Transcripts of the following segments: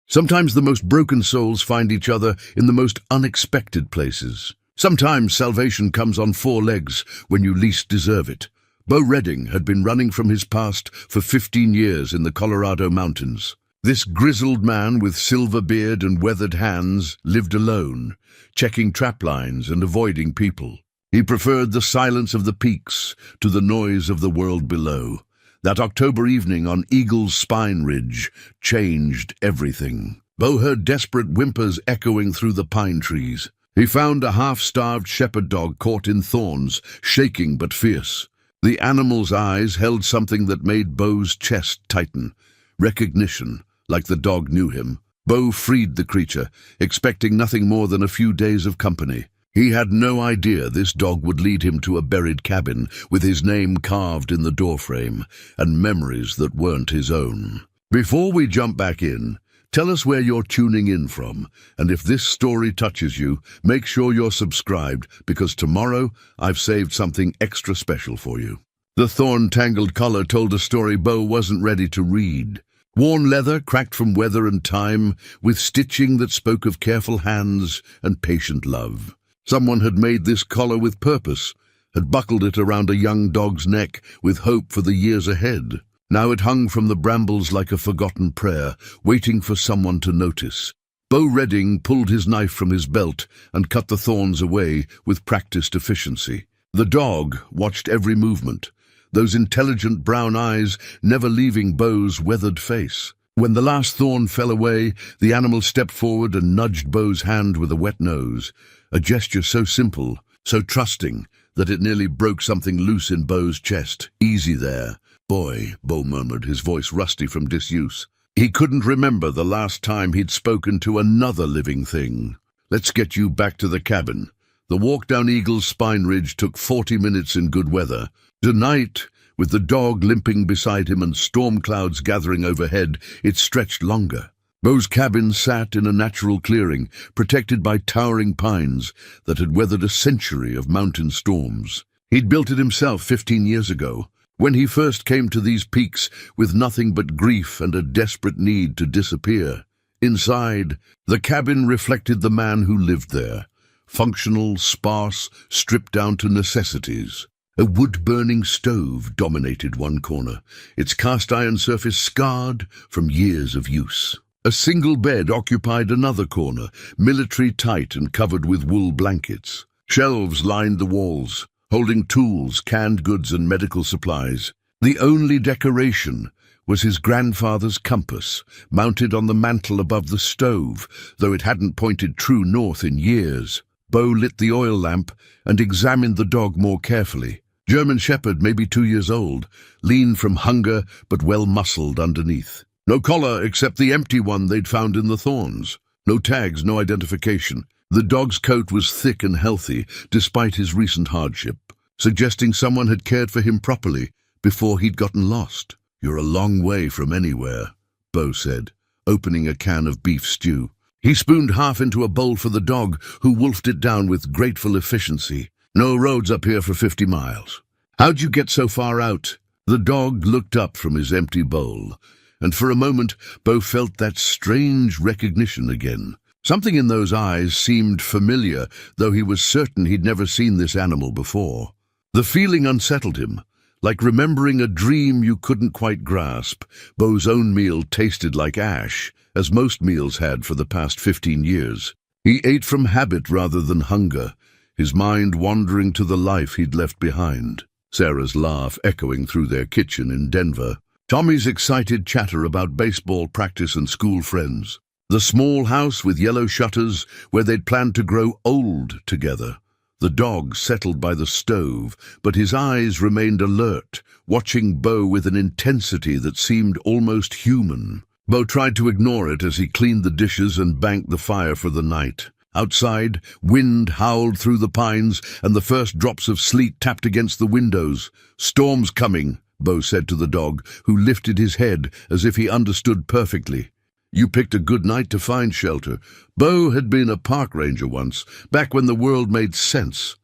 Sometimes the most broken souls find each other in the most unexpected places. Sometimes salvation comes on four legs when you least deserve it. Bo Redding had been running from his past for 15 years in the Colorado mountains. This grizzled man with silver beard and weathered hands lived alone, checking trap lines and avoiding people. He preferred the silence of the peaks to the noise of the world below. That October evening on Eagle's Spine Ridge changed everything. Bo heard desperate whimpers echoing through the pine trees. He found a half-starved shepherd dog caught in thorns, shaking but fierce. The animal's eyes held something that made Bo's chest tighten. Recognition, like the dog knew him. Bo freed the creature, expecting nothing more than a few days of company. He had no idea this dog would lead him to a buried cabin with his name carved in the doorframe and memories that weren't his own. Before we jump back in, tell us where you're tuning in from, and if this story touches you, make sure you're subscribed because tomorrow I've saved something extra special for you. The thorn-tangled collar told a story Bo wasn't ready to read. Worn leather, cracked from weather and time, with stitching that spoke of careful hands and patient love. Someone had made this collar with purpose, had buckled it around a young dog's neck with hope for the years ahead. Now it hung from the brambles like a forgotten prayer, waiting for someone to notice. Bo Redding pulled his knife from his belt and cut the thorns away with practiced efficiency. The dog watched every movement, those intelligent brown eyes never leaving Bo's weathered face. When the last thorn fell away, the animal stepped forward and nudged Bo's hand with a wet nose, a gesture so simple, so trusting, that it nearly broke something loose in Bo's chest. "Easy there, boy," Bo murmured, his voice rusty from disuse. He couldn't remember the last time he'd spoken to another living thing. "Let's get you back to the cabin." The walk down Eagle's Spine Ridge took 40 minutes in good weather. Tonight, with the dog limping beside him and storm clouds gathering overhead, it stretched longer. Bo's cabin sat in a natural clearing, protected by towering pines that had weathered a century of mountain storms. He'd built it himself 15 years ago, when he first came to these peaks with nothing but grief and a desperate need to disappear. Inside, the cabin reflected the man who lived there. Functional, sparse, stripped down to necessities. A wood-burning stove dominated one corner, its cast-iron surface scarred from years of use. A single bed occupied another corner, military-tight and covered with wool blankets. Shelves lined the walls, holding tools, canned goods and medical supplies. The only decoration was his grandfather's compass, mounted on the mantel above the stove, though it hadn't pointed true north in years. Bo lit the oil lamp and examined the dog more carefully. German Shepherd, maybe 2 years old, lean from hunger but well-muscled underneath. No collar except the empty one they'd found in the thorns. No tags, no identification. The dog's coat was thick and healthy, despite his recent hardship, suggesting someone had cared for him properly before he'd gotten lost. "You're a long way from anywhere," Bo said, opening a can of beef stew. He spooned half into a bowl for the dog, who wolfed it down with grateful efficiency. "No roads up here for 50 miles. How'd you get so far out?" The dog looked up from his empty bowl, and for a moment Bo felt that strange recognition again. Something in those eyes seemed familiar, though he was certain he'd never seen this animal before. The feeling unsettled him, like remembering a dream you couldn't quite grasp. Bo's own meal tasted like ash, as most meals had for the past 15 years. He ate from habit rather than hunger, his mind wandering to the life he'd left behind. Sarah's laugh echoing through their kitchen in Denver. Tommy's excited chatter about baseball practice and school friends. The small house with yellow shutters where they'd planned to grow old together. The dog settled by the stove, but his eyes remained alert, watching Bo with an intensity that seemed almost human. Bo tried to ignore it as he cleaned the dishes and banked the fire for the night. Outside, wind howled through the pines, and the first drops of sleet tapped against the windows. "Storm's coming," Bo said to the dog, who lifted his head as if he understood perfectly. "You picked a good night to find shelter." Bo had been a park ranger once, back when the world made sense.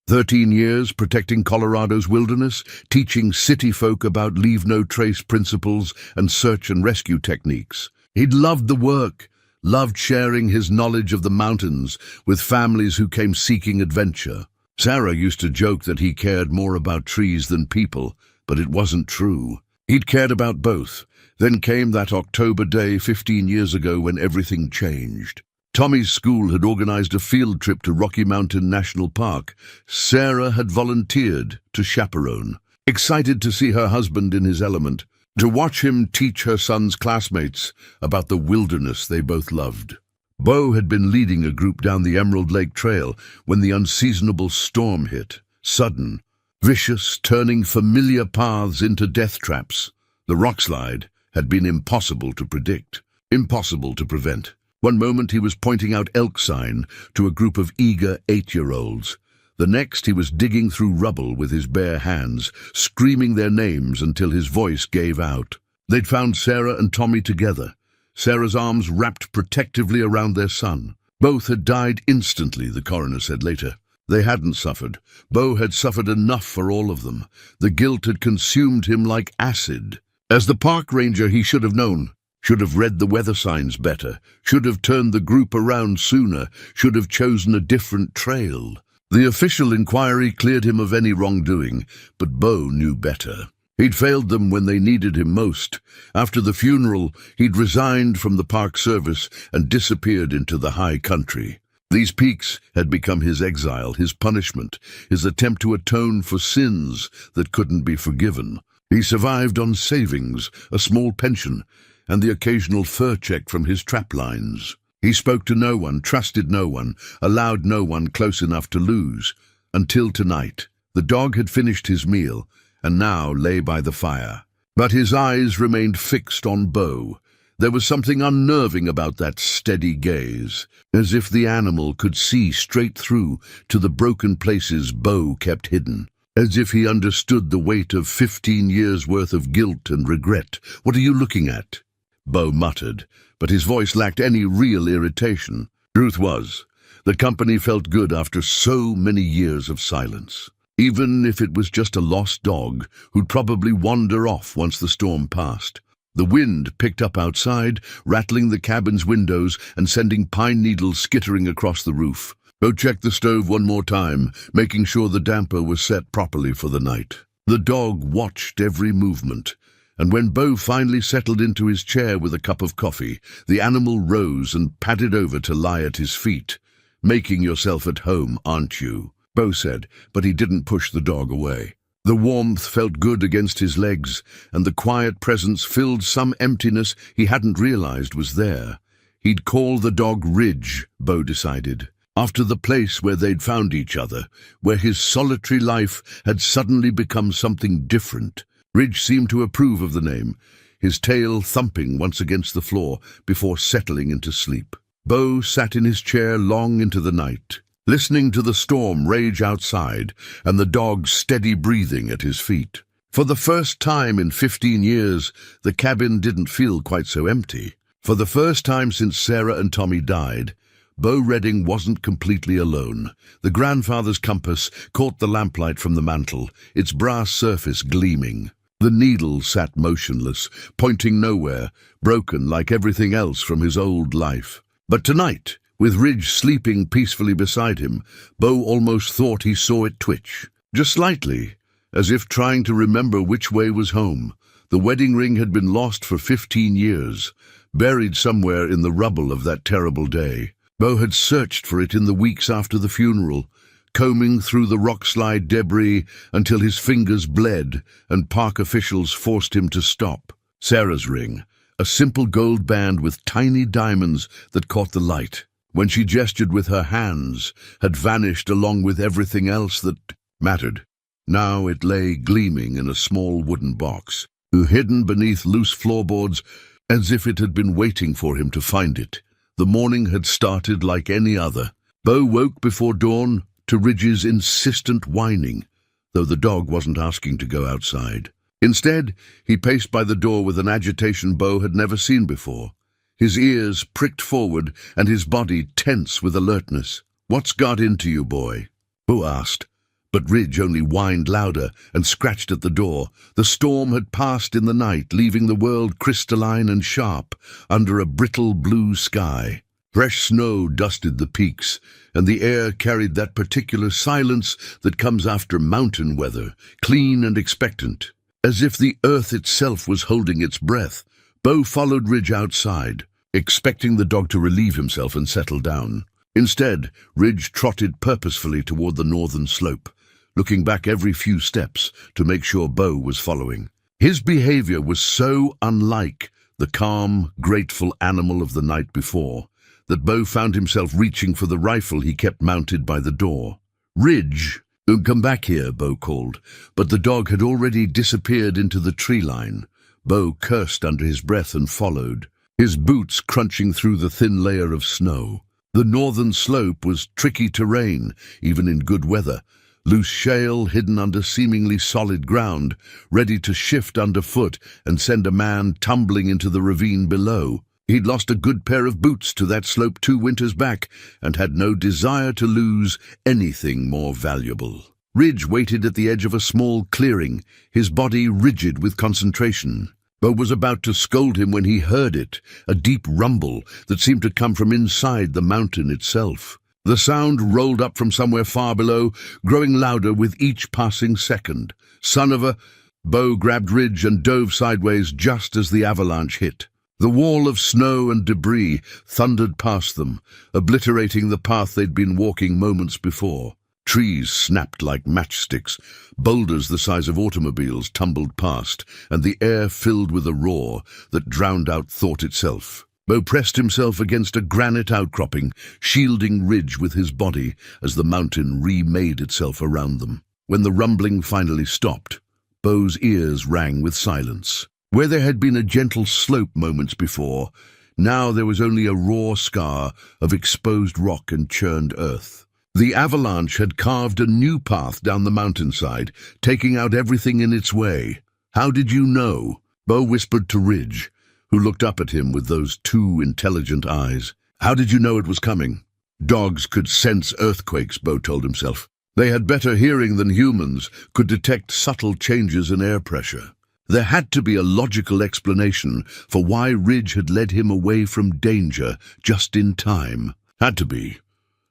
13 years protecting Colorado's wilderness, teaching city folk about leave-no-trace principles and search and rescue techniques. He'd loved the work, loved sharing his knowledge of the mountains with families who came seeking adventure. Sarah used to joke that he cared more about trees than people, but it wasn't true. He'd cared about both. Then came that October day 15 years ago when everything changed. Tommy's school had organized a field trip to Rocky Mountain National Park. Sarah had volunteered to chaperone, excited to see her husband in his element, to watch him teach her son's classmates about the wilderness they both loved. Bo had been leading a group down the Emerald Lake Trail when the unseasonable storm hit. Sudden, vicious, turning familiar paths into death traps. The rockslide had been impossible to predict, impossible to prevent. One moment he was pointing out elk sign to a group of eager 8-year-olds. The next he was digging through rubble with his bare hands, screaming their names until his voice gave out. They'd found Sarah and Tommy together, Sarah's arms wrapped protectively around their son. Both had died instantly, the coroner said later. They hadn't suffered. Bo had suffered enough for all of them. The guilt had consumed him like acid. As the park ranger he should have known, should have read the weather signs better, should have turned the group around sooner, should have chosen a different trail. The official inquiry cleared him of any wrongdoing, but Bo knew better. He'd failed them when they needed him most. After the funeral, he'd resigned from the park service and disappeared into the high country. These peaks had become his exile, his punishment, his attempt to atone for sins that couldn't be forgiven. He survived on savings, a small pension, and the occasional fur check from his trap lines. He spoke to no one, trusted no one, allowed no one close enough to lose. Until tonight. The dog had finished his meal, and now lay by the fire. But his eyes remained fixed on Bo. There was something unnerving about that steady gaze, as if the animal could see straight through to the broken places Bo kept hidden, as if he understood the weight of 15 years' worth of guilt and regret. "What are you looking at?" Bo muttered, but his voice lacked any real irritation. Truth was, the company felt good after so many years of silence. Even if it was just a lost dog who'd probably wander off once the storm passed. The wind picked up outside, rattling the cabin's windows and sending pine needles skittering across the roof. Bo checked the stove one more time, making sure the damper was set properly for the night. The dog watched every movement, and when Bo finally settled into his chair with a cup of coffee, the animal rose and padded over to lie at his feet. "Making yourself at home, aren't you?" Bo said, but he didn't push the dog away. The warmth felt good against his legs, and the quiet presence filled some emptiness he hadn't realized was there. He'd call the dog Ridge, Bo decided, after the place where they'd found each other, where his solitary life had suddenly become something different. Ridge seemed to approve of the name, his tail thumping once against the floor before settling into sleep. Bo sat in his chair long into the night, listening to the storm rage outside and the dog's steady breathing at his feet. For the first time in 15 years, the cabin didn't feel quite so empty. For the first time since Sarah and Tommy died, Bo Redding wasn't completely alone. The grandfather's compass caught the lamplight from the mantel, its brass surface gleaming. The needle sat motionless, pointing nowhere, broken like everything else from his old life. But tonight, with Ridge sleeping peacefully beside him, Bo almost thought he saw it twitch. Just slightly, as if trying to remember which way was home. The wedding ring had been lost for 15 years, buried somewhere in the rubble of that terrible day. Bo had searched for it in the weeks after the funeral, combing through the rockslide debris until his fingers bled and park officials forced him to stop. Sarah's ring, a simple gold band with tiny diamonds that caught the light, when she gestured with her hands, had vanished along with everything else that mattered. Now it lay gleaming in a small wooden box, hidden beneath loose floorboards, as if it had been waiting for him to find it. The morning had started like any other. Bo woke before dawn to Ridge's insistent whining, though the dog wasn't asking to go outside. Instead, he paced by the door with an agitation Bo had never seen before. His ears pricked forward and his body tense with alertness. "What's got into you, boy?" Bo asked. But Ridge only whined louder and scratched at the door. The storm had passed in the night, leaving the world crystalline and sharp under a brittle blue sky. Fresh snow dusted the peaks, and the air carried that particular silence that comes after mountain weather, clean and expectant. As if the earth itself was holding its breath, Bo followed Ridge outside, expecting the dog to relieve himself and settle down. Instead, Ridge trotted purposefully toward the northern slope, looking back every few steps to make sure Bo was following. His behavior was so unlike the calm, grateful animal of the night before that Bo found himself reaching for the rifle he kept mounted by the door. "Ridge, come back here," Bo called, but the dog had already disappeared into the tree line. Bo cursed under his breath and followed, his boots crunching through the thin layer of snow. The northern slope was tricky terrain, even in good weather, loose shale hidden under seemingly solid ground, ready to shift underfoot and send a man tumbling into the ravine below. He'd lost a good pair of boots to that slope 2 winters back and had no desire to lose anything more valuable. Ridge waited at the edge of a small clearing, his body rigid with concentration. Bo was about to scold him when he heard it, a deep rumble that seemed to come from inside the mountain itself. The sound rolled up from somewhere far below, growing louder with each passing second. "Son of a—" Bo grabbed Ridge and dove sideways just as the avalanche hit. The wall of snow and debris thundered past them, obliterating the path they'd been walking moments before. Trees snapped like matchsticks, boulders the size of automobiles tumbled past, and the air filled with a roar that drowned out thought itself. Bo pressed himself against a granite outcropping, shielding Ridge with his body as the mountain remade itself around them. When the rumbling finally stopped, Bo's ears rang with silence. Where there had been a gentle slope moments before, now there was only a raw scar of exposed rock and churned earth. The avalanche had carved a new path down the mountainside, taking out everything in its way. "How did you know?" Bo whispered to Ridge, who looked up at him with those 2 intelligent eyes. "How did you know it was coming?" Dogs could sense earthquakes, Bo told himself. They had better hearing than humans, could detect subtle changes in air pressure. There had to be a logical explanation for why Ridge had led him away from danger just in time. Had to be.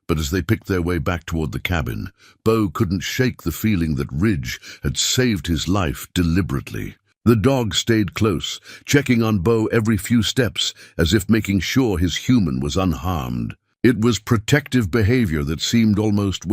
But as they picked their way back toward the cabin, Bo couldn't shake the feeling that Ridge had saved his life deliberately. The dog stayed close, checking on Bo every few steps, as if making sure his human was unharmed. It was protective behavior that seemed almost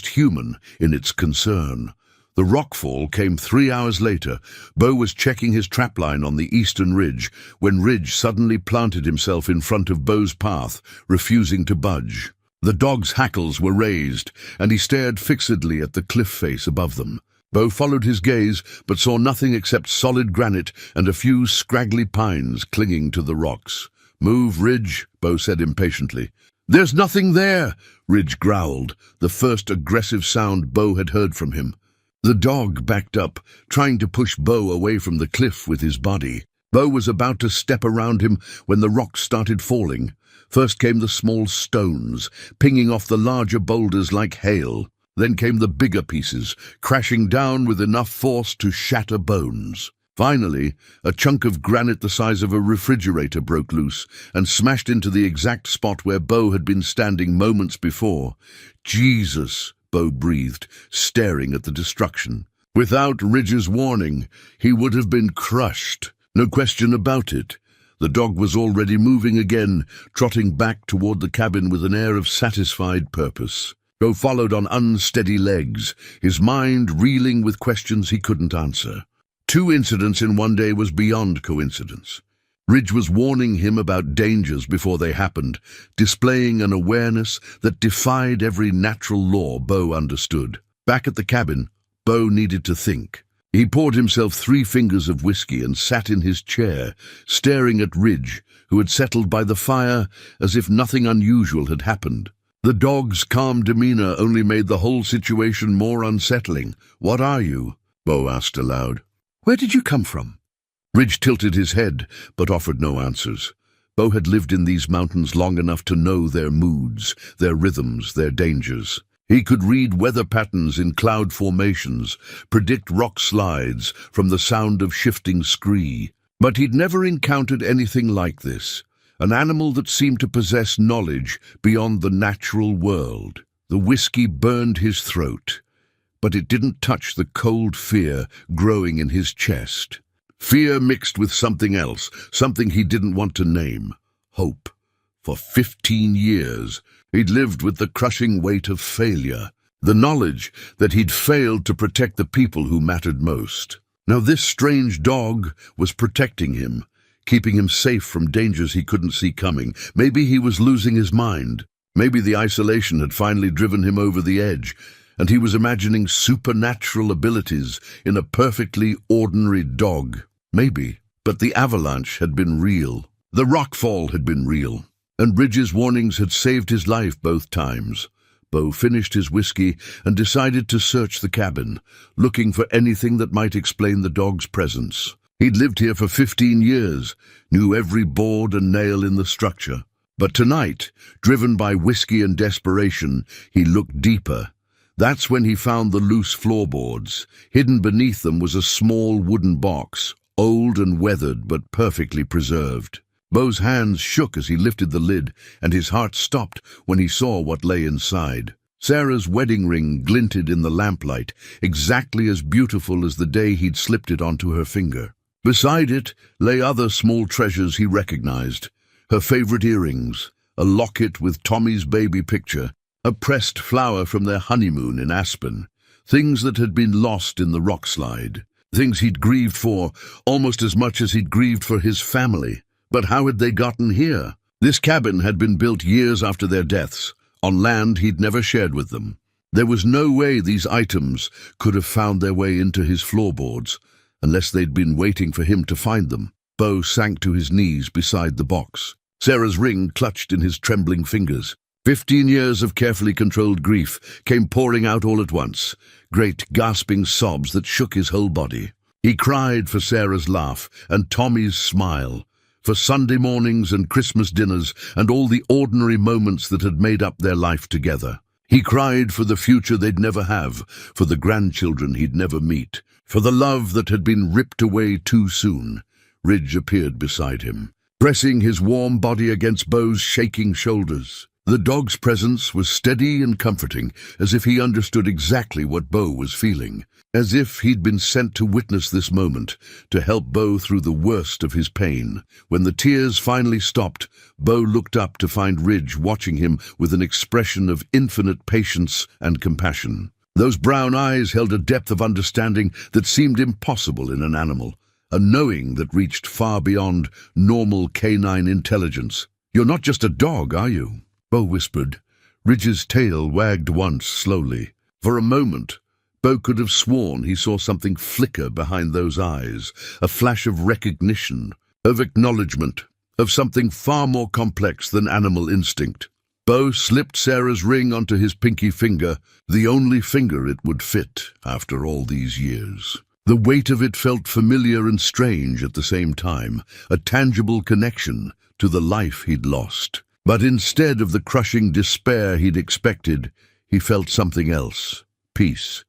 human in its concern. The rockfall came 3 hours later. Bo was checking his trapline on the eastern ridge when Ridge suddenly planted himself in front of Bo's path, refusing to budge. The dog's hackles were raised, and he stared fixedly at the cliff face above them. Bo followed his gaze, but saw nothing except solid granite and a few scraggly pines clinging to the rocks. "Move, Ridge," Bo said impatiently. "There's nothing there," Ridge growled, the first aggressive sound Bo had heard from him. The dog backed up, trying to push Bo away from the cliff with his body. Bo was about to step around him when the rocks started falling. First came the small stones, pinging off the larger boulders like hail. Then came the bigger pieces, crashing down with enough force to shatter bones. Finally, a chunk of granite the size of a refrigerator broke loose and smashed into the exact spot where Bo had been standing moments before. "Jesus," Bo breathed, staring at the destruction. Without Ridge's warning, he would have been crushed. No question about it. The dog was already moving again, trotting back toward the cabin with an air of satisfied purpose. Bo followed on unsteady legs, his mind reeling with questions he couldn't answer. 2 incidents in one day was beyond coincidence. Ridge was warning him about dangers before they happened, displaying an awareness that defied every natural law Bo understood. Back at the cabin, Bo needed to think. He poured himself 3 fingers of whiskey and sat in his chair, staring at Ridge, who had settled by the fire as if nothing unusual had happened. The dog's calm demeanor only made the whole situation more unsettling. "What are you?" Bo asked aloud. "Where did you come from?" Ridge tilted his head, but offered no answers. Bo had lived in these mountains long enough to know their moods, their rhythms, their dangers. He could read weather patterns in cloud formations, predict rock slides from the sound of shifting scree. But he'd never encountered anything like this, an animal that seemed to possess knowledge beyond the natural world. The whiskey burned his throat, but it didn't touch the cold fear growing in his chest. Fear mixed with something else, something he didn't want to name. Hope. For 15 years, he'd lived with the crushing weight of failure, the knowledge that he'd failed to protect the people who mattered most. Now this strange dog was protecting him, keeping him safe from dangers he couldn't see coming. Maybe he was losing his mind. Maybe the isolation had finally driven him over the edge, and he was imagining supernatural abilities in a perfectly ordinary dog. Maybe, but the avalanche had been real. The rockfall had been real, and Ridge's warnings had saved his life both times. Bo finished his whiskey and decided to search the cabin, looking for anything that might explain the dog's presence. He'd lived here for 15 years, knew every board and nail in the structure. But tonight, driven by whiskey and desperation, he looked deeper. That's when he found the loose floorboards. Hidden beneath them was a small wooden box, old and weathered but perfectly preserved. Bo's hands shook as he lifted the lid, and his heart stopped when he saw what lay inside. Sarah's wedding ring glinted in the lamplight, exactly as beautiful as the day he'd slipped it onto her finger. Beside it lay other small treasures he recognized. Her favorite earrings, a locket with Tommy's baby picture, a pressed flower from their honeymoon in Aspen, things that had been lost in the rock slide, things he'd grieved for almost as much as he'd grieved for his family. But how had they gotten here? This cabin had been built years after their deaths, on land he'd never shared with them. There was no way these items could have found their way into his floorboards, unless they'd been waiting for him to find them. Bo sank to his knees beside the box. Sarah's ring clutched in his trembling fingers. 15 years of carefully controlled grief came pouring out all at once, great gasping sobs that shook his whole body. He cried for Sarah's laugh and Tommy's smile, for Sunday mornings and Christmas dinners and all the ordinary moments that had made up their life together. He cried for the future they'd never have, for the grandchildren he'd never meet, for the love that had been ripped away too soon. Ridge appeared beside him, pressing his warm body against Bo's shaking shoulders. The dog's presence was steady and comforting, as if he understood exactly what Bo was feeling, as if he'd been sent to witness this moment, to help Bo through the worst of his pain. When the tears finally stopped, Bo looked up to find Ridge watching him with an expression of infinite patience and compassion. Those brown eyes held a depth of understanding that seemed impossible in an animal, a knowing that reached far beyond normal canine intelligence. "You're not just a dog, are you?" Bo whispered. Ridge's tail wagged once, slowly. For a moment, Bo could have sworn he saw something flicker behind those eyes, a flash of recognition, of acknowledgement, of something far more complex than animal instinct. Bo slipped Sarah's ring onto his pinky finger, the only finger it would fit after all these years. The weight of it felt familiar and strange at the same time, a tangible connection to the life he'd lost. But instead of the crushing despair he'd expected, he felt something else, peace.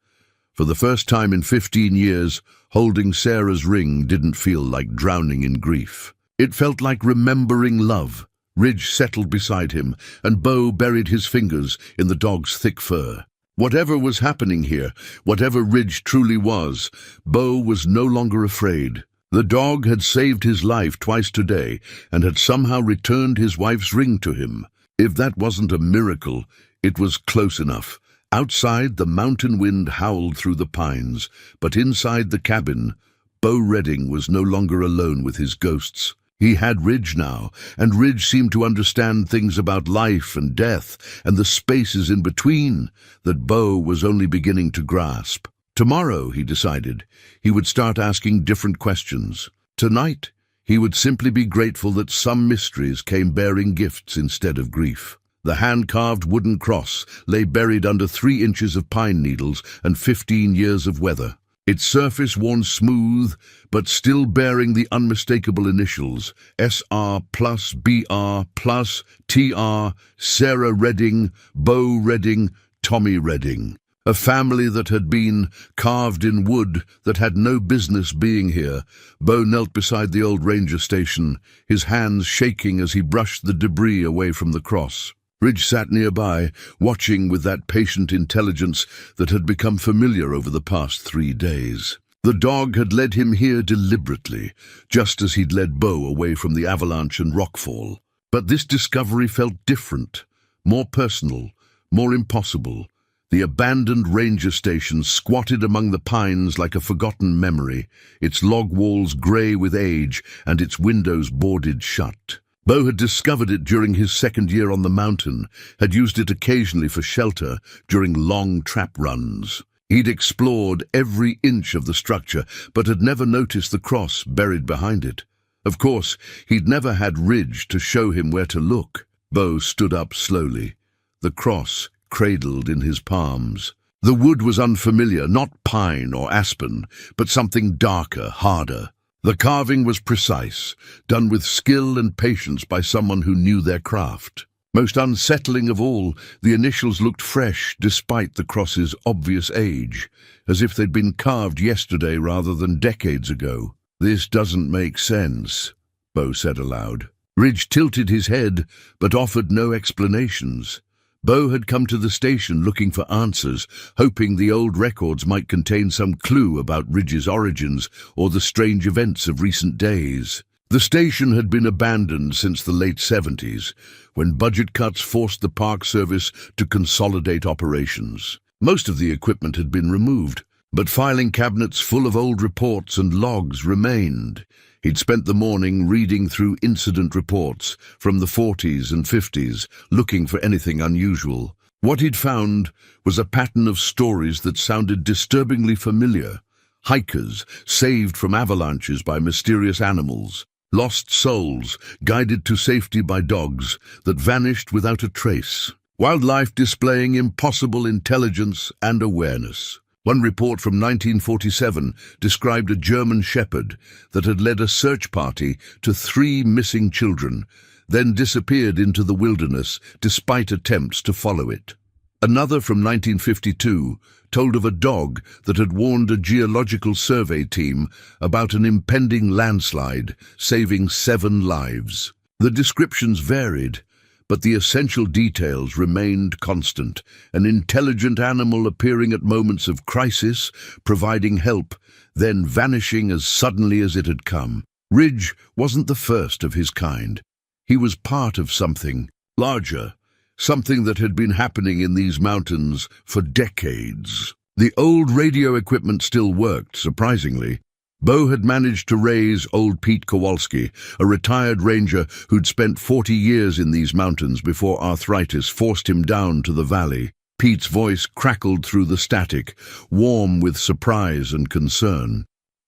For the first time in 15 years, holding Sarah's ring didn't feel like drowning in grief. It felt like remembering love. Ridge settled beside him, and Bo buried his fingers in the dog's thick fur. Whatever was happening here, whatever Ridge truly was, Bo was no longer afraid. The dog had saved his life twice today and had somehow returned his wife's ring to him. If that wasn't a miracle, it was close enough. Outside, the mountain wind howled through the pines, but inside the cabin, Bo Redding was no longer alone with his ghosts. He had Ridge now, and Ridge seemed to understand things about life and death and the spaces in between that Bo was only beginning to grasp. Tomorrow, he decided, he would start asking different questions. Tonight, he would simply be grateful that some mysteries came bearing gifts instead of grief. The hand-carved wooden cross lay buried under 3 inches of pine needles and 15 years of weather. Its surface worn smooth, but still bearing the unmistakable initials, SR plus BR plus TR, Sarah Redding, Bo Redding, Tommy Redding. A family that had been carved in wood that had no business being here. Bo knelt beside the old ranger station, his hands shaking as he brushed the debris away from the cross. Ridge sat nearby, watching with that patient intelligence that had become familiar over the past 3 days. The dog had led him here deliberately, just as he'd led Bo away from the avalanche and rockfall. But this discovery felt different, more personal, more impossible. The abandoned ranger station squatted among the pines like a forgotten memory, its log walls grey with age and its windows boarded shut. Bo had discovered it during his 2nd year on the mountain, had used it occasionally for shelter during long trap runs. He'd explored every inch of the structure, but had never noticed the cross buried behind it. Of course, he'd never had Ridge to show him where to look. Bo stood up slowly, the cross cradled in his palms. The wood was unfamiliar, not pine or aspen, but something darker, harder. The carving was precise, done with skill and patience by someone who knew their craft. Most unsettling of all, the initials looked fresh despite the cross's obvious age, as if they'd been carved yesterday rather than decades ago. "This doesn't make sense," Bo said aloud. Ridge tilted his head, but offered no explanations. Bo had come to the station looking for answers, hoping the old records might contain some clue about Ridge's origins or the strange events of recent days. The station had been abandoned since the late 70s, when budget cuts forced the Park Service to consolidate operations. Most of the equipment had been removed, but filing cabinets full of old reports and logs remained. He'd spent the morning reading through incident reports from the 40s and 50s, looking for anything unusual. What he'd found was a pattern of stories that sounded disturbingly familiar. Hikers saved from avalanches by mysterious animals, lost souls guided to safety by dogs that vanished without a trace, wildlife displaying impossible intelligence and awareness. One report from 1947 described a German shepherd that had led a search party to 3 missing children, then disappeared into the wilderness despite attempts to follow it. Another from 1952 told of a dog that had warned a geological survey team about an impending landslide, saving 7 lives. The descriptions varied, but the essential details remained constant: an intelligent animal appearing at moments of crisis, providing help, then vanishing as suddenly as it had come. Ridge wasn't the first of his kind. He was part of something larger, something that had been happening in these mountains for decades. The old radio equipment still worked, surprisingly. Bo had managed to raise old Pete Kowalski, a retired ranger who'd spent 40 years in these mountains before arthritis forced him down to the valley. Pete's voice crackled through the static, warm with surprise and concern.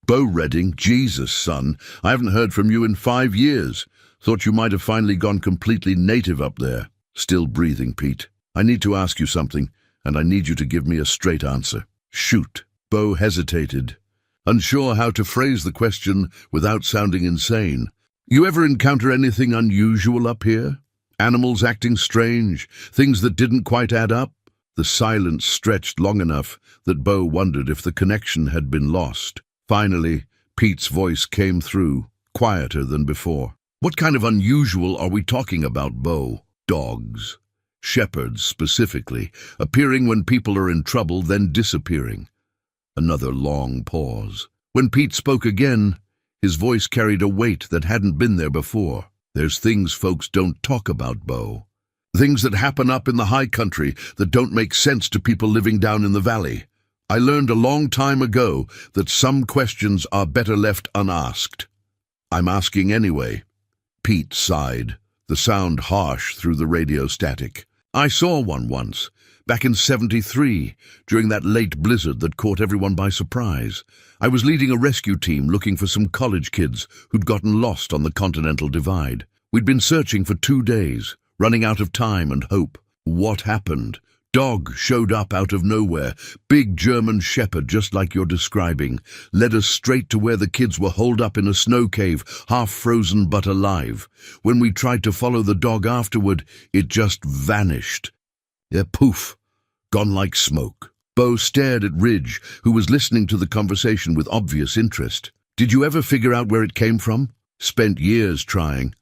"Bo Redding, Jesus, son, I haven't heard from you in 5 years. Thought you might have finally gone completely native up there." "Still breathing, Pete. I need to ask you something, and I need you to give me a straight answer." "Shoot." Bo hesitated, unsure how to phrase the question without sounding insane. "You ever encounter anything unusual up here? Animals acting strange, things that didn't quite add up?" The silence stretched long enough that Bo wondered if the connection had been lost. Finally, Pete's voice came through, quieter than before. "What kind of unusual are we talking about, Bo?" "Dogs. Shepherds, specifically, appearing when people are in trouble, then disappearing." Another long pause. When Pete spoke again, his voice carried a weight that hadn't been there before. "There's things folks don't talk about, Bo. Things that happen up in the high country that don't make sense to people living down in the valley. I learned a long time ago that some questions are better left unasked. I'm asking anyway." Pete sighed, the sound harsh through the radio static. "I saw one once, back in '73, during that late blizzard that caught everyone by surprise. I was leading a rescue team looking for some college kids who'd gotten lost on the Continental Divide. We'd been searching for 2 days, running out of time and hope. What happened? Dog showed up out of nowhere, big German shepherd just like you're describing, led us straight to where the kids were holed up in a snow cave, half frozen but alive. When we tried to follow the dog afterward, it just vanished." "Yeah, poof," gone like smoke. Bo stared at Ridge, who was listening to the conversation with obvious interest. Did you ever figure out where it came from? Spent years trying.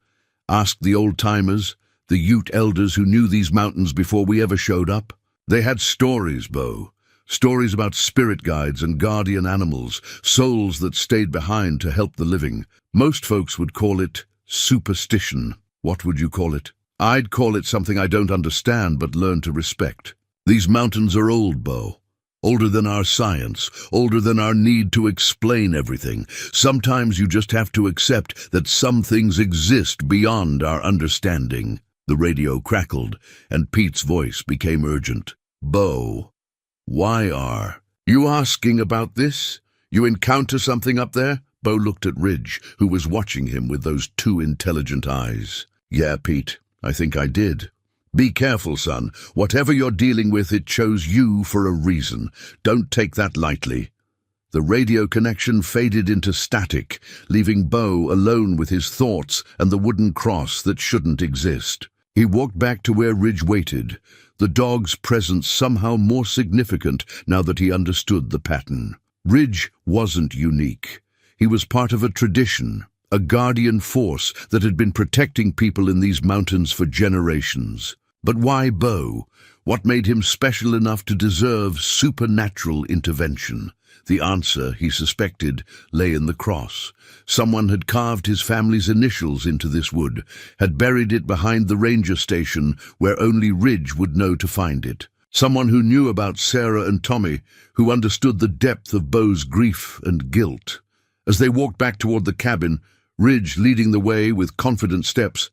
Asked the old-timers, the Ute elders who knew these mountains before we ever showed up. They had stories, Bo. Stories about spirit guides and guardian animals, souls that stayed behind to help the living. Most folks would call it superstition. What would you call it? I'd call it something I don't understand but learn to respect. These mountains are old, Bo. Older than our science, older than our need to explain everything. Sometimes you just have to accept that some things exist beyond our understanding. The radio crackled, and Pete's voice became urgent. Bo, why are you asking about this? You encounter something up there? Bo looked at Ridge, who was watching him with those two intelligent eyes. Yeah, Pete, I think I did. Be careful, son. Whatever you're dealing with, it chose you for a reason. Don't take that lightly. The radio connection faded into static, leaving Bo alone with his thoughts and the wooden cross that shouldn't exist. He walked back to where Ridge waited, the dog's presence somehow more significant now that he understood the pattern. Ridge wasn't unique. He was part of a tradition, a guardian force that had been protecting people in these mountains for generations. But why Bo? What made him special enough to deserve supernatural intervention? The answer, he suspected, lay in the cross. Someone had carved his family's initials into this wood, had buried it behind the ranger station where only Ridge would know to find it. Someone who knew about Sarah and Tommy, who understood the depth of Bo's grief and guilt. As they walked back toward the cabin, Ridge leading the way with confident steps,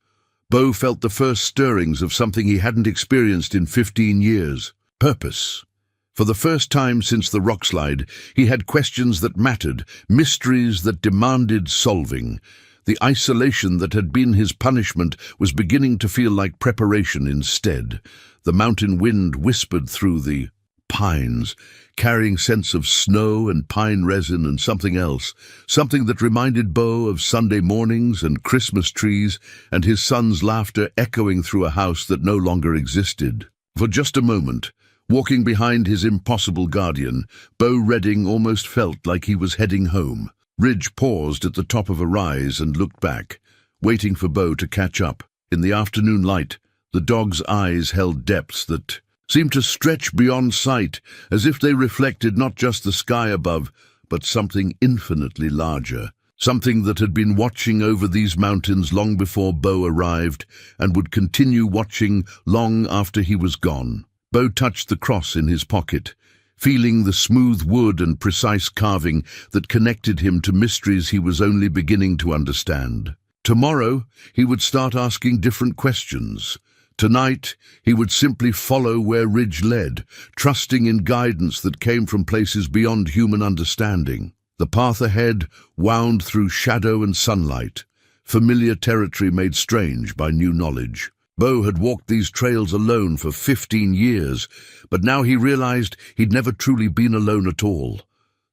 Bo felt the first stirrings of something he hadn't experienced in 15 years. Purpose. For the first time since the rockslide, he had questions that mattered, mysteries that demanded solving. The isolation that had been his punishment was beginning to feel like preparation instead. The mountain wind whispered through the pines, carrying scents of snow and pine resin and something else, something that reminded Bo of Sunday mornings and Christmas trees and his son's laughter echoing through a house that no longer existed. For just a moment, walking behind his impossible guardian, Bo Redding almost felt like he was heading home. Ridge paused at the top of a rise and looked back, waiting for Bo to catch up. In the afternoon light, the dog's eyes held depths that seemed to stretch beyond sight, as if they reflected not just the sky above, but something infinitely larger, something that had been watching over these mountains long before Bo arrived and would continue watching long after he was gone. Bo touched the cross in his pocket, feeling the smooth wood and precise carving that connected him to mysteries he was only beginning to understand. Tomorrow, he would start asking different questions. Tonight, he would simply follow where Ridge led, trusting in guidance that came from places beyond human understanding. The path ahead wound through shadow and sunlight, familiar territory made strange by new knowledge. Bo had walked these trails alone for 15 years, but now he realized he'd never truly been alone at all.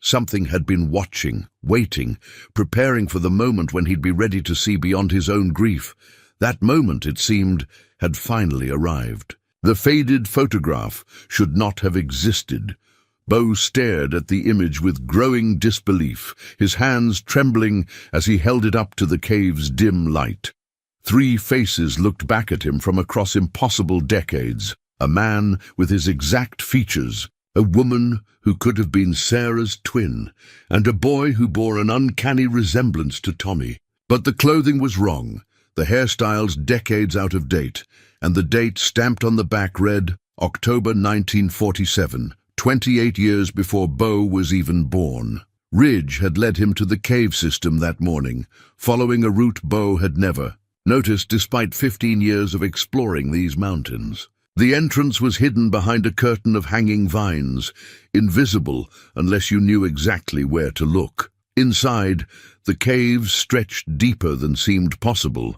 Something had been watching, waiting, preparing for the moment when he'd be ready to see beyond his own grief. That moment, it seemed, had finally arrived. The faded photograph should not have existed. Bo stared at the image with growing disbelief, his hands trembling as he held it up to the cave's dim light. 3 faces looked back at him from across impossible decades. A man with his exact features, a woman who could have been Sarah's twin, and a boy who bore an uncanny resemblance to Tommy. But the clothing was wrong, the hairstyles decades out of date, and the date stamped on the back read October 1947, 28 years before Bo was even born. Ridge had led him to the cave system that morning, following a route Bo had never noticed despite 15 years of exploring these mountains. The entrance was hidden behind a curtain of hanging vines, invisible unless you knew exactly where to look. Inside, the caves stretched deeper than seemed possible,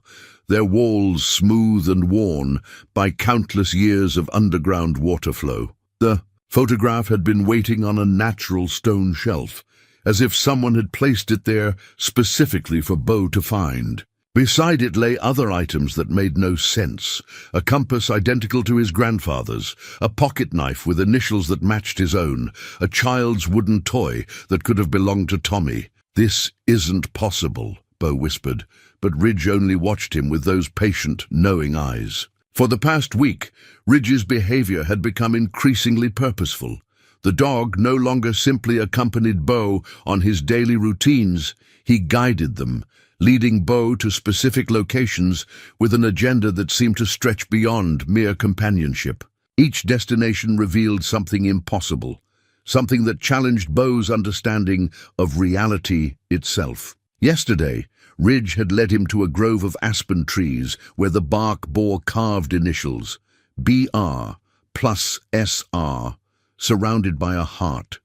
their walls smooth and worn by countless years of underground water flow. The photograph had been waiting on a natural stone shelf, as if someone had placed it there specifically for Bo to find. Beside it lay other items that made no sense. A compass identical to his grandfather's, a pocket knife with initials that matched his own, a child's wooden toy that could have belonged to Tommy. "This isn't possible," Bo whispered, but Ridge only watched him with those patient, knowing eyes. For the past week, Ridge's behavior had become increasingly purposeful. The dog no longer simply accompanied Bo on his daily routines, he guided them, leading Bo to specific locations with an agenda that seemed to stretch beyond mere companionship. Each destination revealed something impossible, something that challenged Bo's understanding of reality itself. Yesterday, Ridge had led him to a grove of aspen trees where the bark bore carved initials, BR plus SR, surrounded by a heart.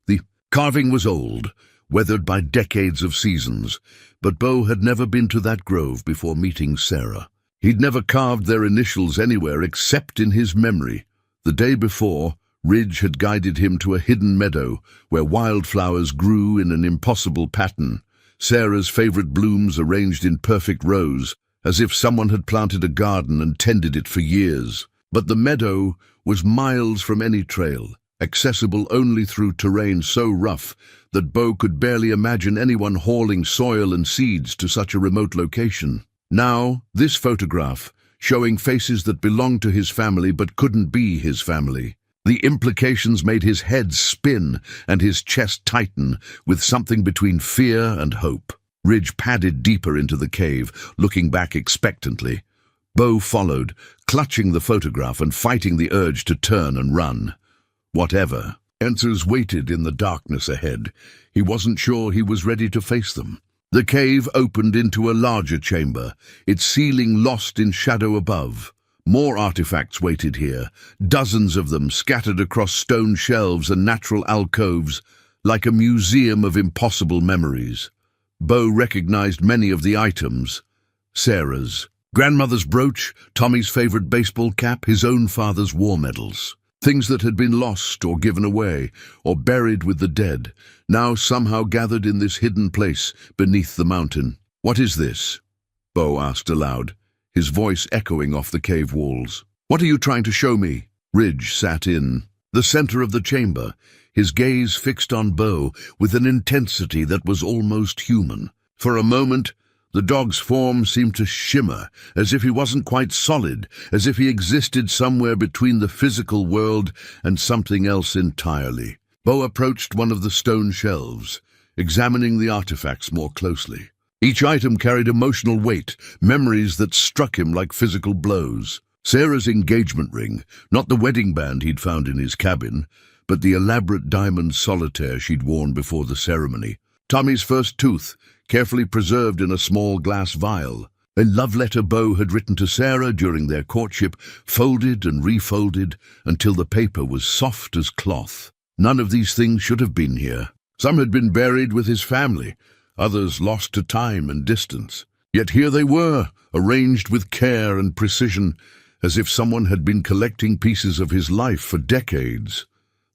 The carving was old, weathered by decades of seasons, but Bo had never been to that grove before meeting Sarah. He'd never carved their initials anywhere except in his memory. The day before, Ridge had guided him to a hidden meadow where wildflowers grew in an impossible pattern, Sarah's favorite blooms arranged in perfect rows, as if someone had planted a garden and tended it for years. But the meadow was miles from any trail, accessible only through terrain so rough that Bo could barely imagine anyone hauling soil and seeds to such a remote location. Now, this photograph, showing faces that belonged to his family but couldn't be his family. The implications made his head spin and his chest tighten with something between fear and hope. Ridge padded deeper into the cave, looking back expectantly. Bo followed, clutching the photograph and fighting the urge to turn and run. Whatever answers waited in the darkness ahead. He wasn't sure he was ready to face them. The cave opened into a larger chamber, its ceiling lost in shadow above. More artifacts waited here, dozens of them scattered across stone shelves and natural alcoves, like a museum of impossible memories. Bo recognized many of the items. Sarah's grandmother's brooch, Tommy's favorite baseball cap, his own father's war medals. Things that had been lost or given away, or buried with the dead, now somehow gathered in this hidden place beneath the mountain. "What is this?" Bo asked aloud, his voice echoing off the cave walls. "What are you trying to show me?" Ridge sat in the center of the chamber, his gaze fixed on Bo with an intensity that was almost human. For a moment, the dog's form seemed to shimmer, as if he wasn't quite solid, as if he existed somewhere between the physical world and something else entirely. Bo approached one of the stone shelves, examining the artifacts more closely. Each item carried emotional weight, memories that struck him like physical blows. Sarah's engagement ring, not the wedding band he'd found in his cabin, but the elaborate diamond solitaire she'd worn before the ceremony. Tommy's first tooth, carefully preserved in a small glass vial. A love letter Bo had written to Sarah during their courtship, folded and refolded until the paper was soft as cloth. None of these things should have been here. Some had been buried with his family, others lost to time and distance. Yet here they were, arranged with care and precision, as if someone had been collecting pieces of his life for decades.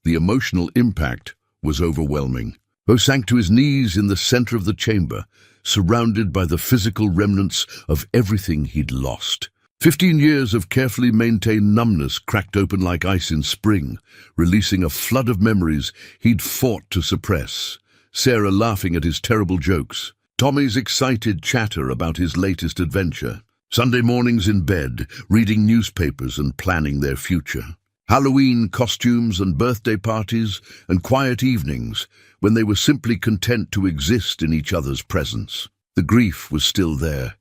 The emotional impact was overwhelming. Bo sank to his knees in the center of the chamber, surrounded by the physical remnants of everything he'd lost. 15 years of carefully maintained numbness cracked open like ice in spring, releasing a flood of memories he'd fought to suppress. Sarah laughing at his terrible jokes, Tommy's excited chatter about his latest adventure, Sunday mornings in bed, reading newspapers and planning their future, Halloween costumes and birthday parties and quiet evenings when they were simply content to exist in each other's presence. The grief was still there,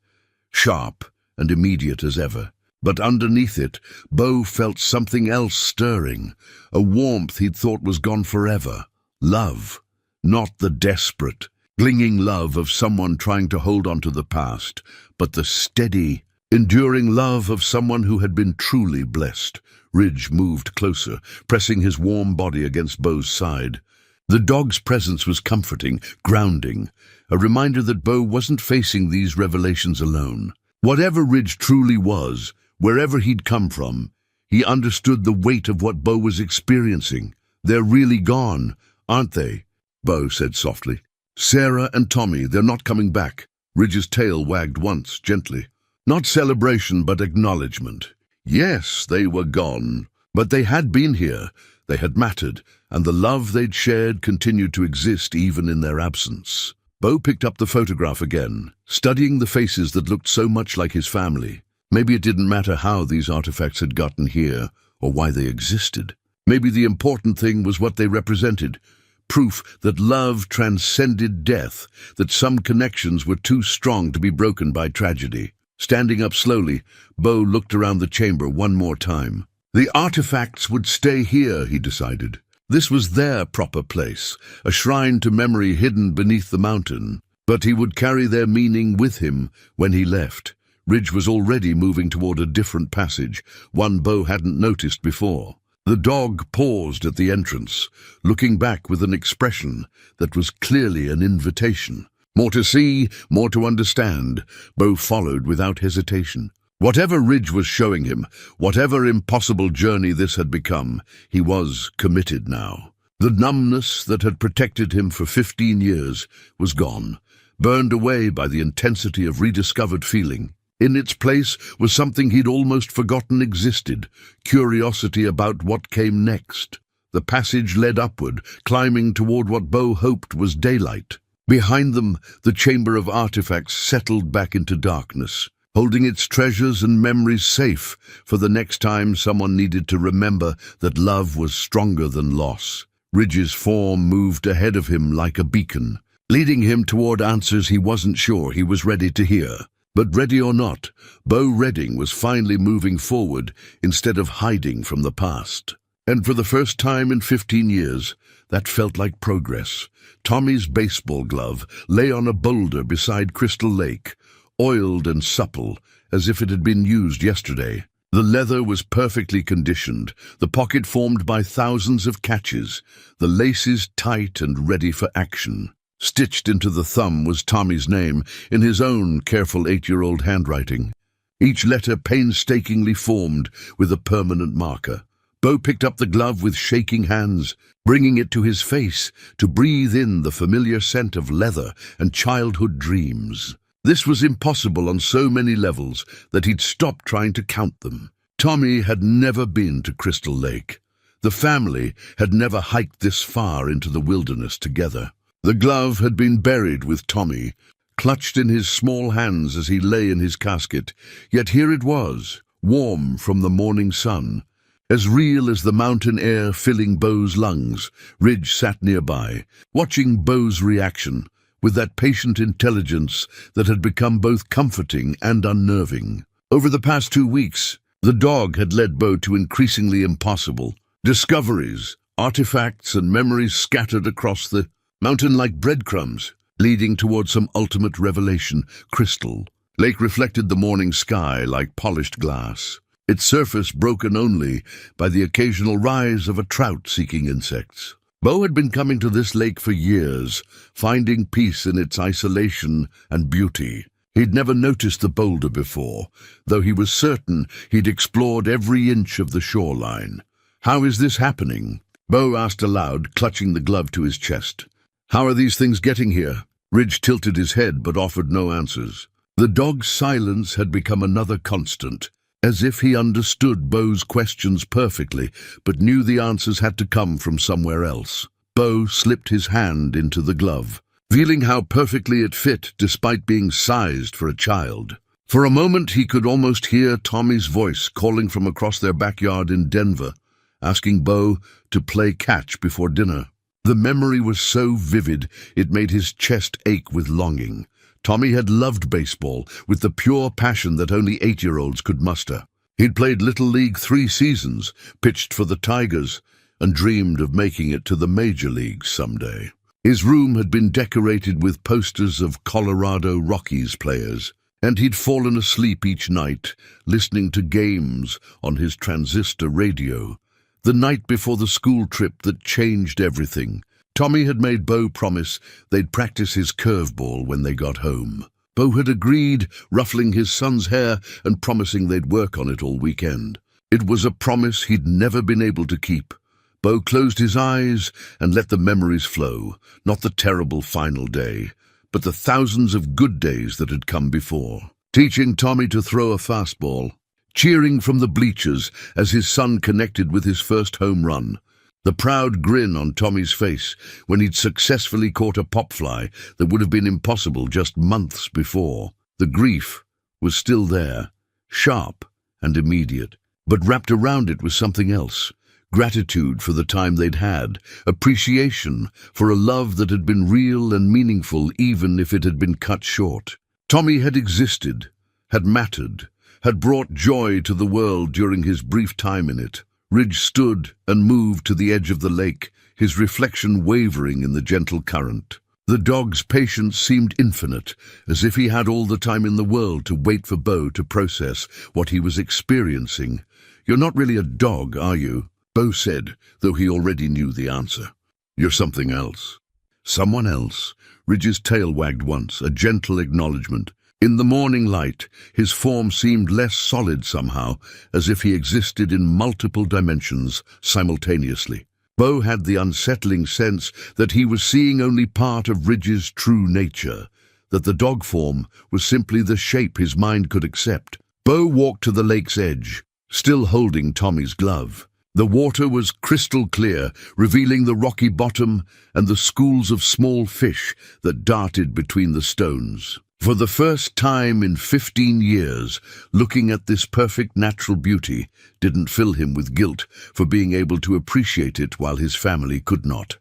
sharp and immediate as ever. But underneath it, Bo felt something else stirring, a warmth he'd thought was gone forever. Love. Not the desperate, clinging love of someone trying to hold on to the past, but the steady, enduring love of someone who had been truly blessed. Ridge moved closer, pressing his warm body against Bo's side. The dog's presence was comforting, grounding, a reminder that Bo wasn't facing these revelations alone. Whatever Ridge truly was, wherever he'd come from, he understood the weight of what Bo was experiencing. "They're really gone, aren't they?" Bo said softly. "Sarah and Tommy, they're not coming back." Ridge's tail wagged once, gently. Not celebration, but acknowledgement. Yes, they were gone, but they had been here, they had mattered, and the love they'd shared continued to exist even in their absence. Bo picked up the photograph again, studying the faces that looked so much like his family. Maybe it didn't matter how these artifacts had gotten here, or why they existed. Maybe the important thing was what they represented. Proof that love transcended death, that some connections were too strong to be broken by tragedy. Standing up slowly, Bo looked around the chamber one more time. The artifacts would stay here, he decided. This was their proper place, a shrine to memory hidden beneath the mountain. But he would carry their meaning with him when he left. Ridge was already moving toward a different passage, one Bo hadn't noticed before. The dog paused at the entrance, looking back with an expression that was clearly an invitation. More to see, more to understand, Bo followed without hesitation. Whatever Ridge was showing him, whatever impossible journey this had become, he was committed now. The numbness that had protected him for 15 years was gone, burned away by the intensity of rediscovered feeling. In its place was something he'd almost forgotten existed, curiosity about what came next. The passage led upward, climbing toward what Bo hoped was daylight. Behind them, the chamber of artifacts settled back into darkness, holding its treasures and memories safe for the next time someone needed to remember that love was stronger than loss. Ridge's form moved ahead of him like a beacon, leading him toward answers he wasn't sure he was ready to hear. But ready or not, Bo Redding was finally moving forward instead of hiding from the past. And for the first time in 15 years, that felt like progress. Tommy's baseball glove lay on a boulder beside Crystal Lake, oiled and supple, as if it had been used yesterday. The leather was perfectly conditioned, the pocket formed by thousands of catches, the laces tight and ready for action. Stitched into the thumb was Tommy's name, in his own careful 8-year-old handwriting. Each letter painstakingly formed with a permanent marker. Bo picked up the glove with shaking hands, bringing it to his face to breathe in the familiar scent of leather and childhood dreams. This was impossible on so many levels that he'd stopped trying to count them. Tommy had never been to Crystal Lake. The family had never hiked this far into the wilderness together. The glove had been buried with Tommy, clutched in his small hands as he lay in his casket, yet here it was, warm from the morning sun. As real as the mountain air filling Bo's lungs, Ridge sat nearby, watching Bo's reaction, with that patient intelligence that had become both comforting and unnerving. Over the past 2 weeks, the dog had led Bo to increasingly impossible discoveries, artifacts and memories scattered across the mountain like breadcrumbs, leading toward some ultimate revelation. Crystal Lake reflected the morning sky like polished glass, its surface broken only by the occasional rise of a trout seeking insects. Bo had been coming to this lake for years, finding peace in its isolation and beauty. He'd never noticed the boulder before, though he was certain he'd explored every inch of the shoreline. "How is this happening?" Bo asked aloud, clutching the glove to his chest. "How are these things getting here?" Ridge tilted his head but offered no answers. The dog's silence had become another constant, as if he understood Bo's questions perfectly, but knew the answers had to come from somewhere else. Bo slipped his hand into the glove, feeling how perfectly it fit despite being sized for a child. For a moment he could almost hear Tommy's voice calling from across their backyard in Denver, asking Bo to play catch before dinner. The memory was so vivid it made his chest ache with longing. Tommy had loved baseball with the pure passion that only 8-year-olds could muster. He'd played Little League 3 seasons, pitched for the Tigers, and dreamed of making it to the major leagues someday. His room had been decorated with posters of Colorado Rockies players, and he'd fallen asleep each night listening to games on his transistor radio. The night before the school trip that changed everything, Tommy had made Bo promise they'd practice his curveball when they got home. Bo had agreed, ruffling his son's hair and promising they'd work on it all weekend. It was a promise he'd never been able to keep. Bo closed his eyes and let the memories flow, not the terrible final day, but the thousands of good days that had come before. Teaching Tommy to throw a fastball, cheering from the bleachers as his son connected with his first home run, the proud grin on Tommy's face when he'd successfully caught a pop fly that would have been impossible just months before. The grief was still there, sharp and immediate, but wrapped around it was something else. Gratitude for the time they'd had, appreciation for a love that had been real and meaningful even if it had been cut short. Tommy had existed, had mattered, had brought joy to the world during his brief time in it. Ridge stood and moved to the edge of the lake, his reflection wavering in the gentle current. The dog's patience seemed infinite, as if he had all the time in the world to wait for Bo to process what he was experiencing. "You're not really a dog, are you?" Bo said, though he already knew the answer. "You're something else." Someone else. Ridge's tail wagged once, a gentle acknowledgement. In the morning light, his form seemed less solid somehow, as if he existed in multiple dimensions simultaneously. Bo had the unsettling sense that he was seeing only part of Ridge's true nature, that the dog form was simply the shape his mind could accept. Bo walked to the lake's edge, still holding Tommy's glove. The water was crystal clear, revealing the rocky bottom and the schools of small fish that darted between the stones. For the first time in 15 years, looking at this perfect natural beauty didn't fill him with guilt for being able to appreciate it while his family could not.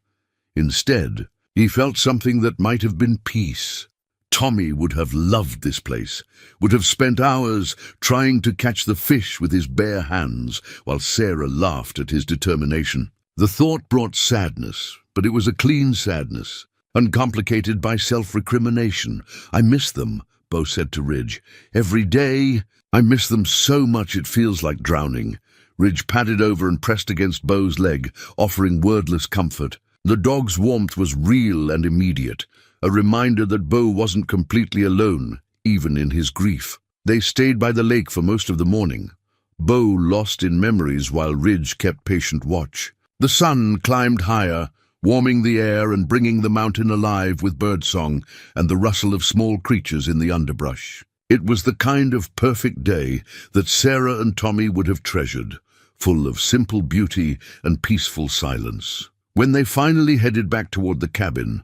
Instead, he felt something that might have been peace. Tommy would have loved this place, would have spent hours trying to catch the fish with his bare hands, while Sarah laughed at his determination. The thought brought sadness, but it was a clean sadness, uncomplicated by self-recrimination. "I miss them," Bo said to Ridge. "Every day, I miss them so much it feels like drowning." Ridge padded over and pressed against Bo's leg, offering wordless comfort. The dog's warmth was real and immediate, a reminder that Bo wasn't completely alone, even in his grief. They stayed by the lake for most of the morning, Bo lost in memories while Ridge kept patient watch. The sun climbed higher, warming the air and bringing the mountain alive with birdsong and the rustle of small creatures in the underbrush. It was the kind of perfect day that Sarah and Tommy would have treasured, full of simple beauty and peaceful silence. When they finally headed back toward the cabin,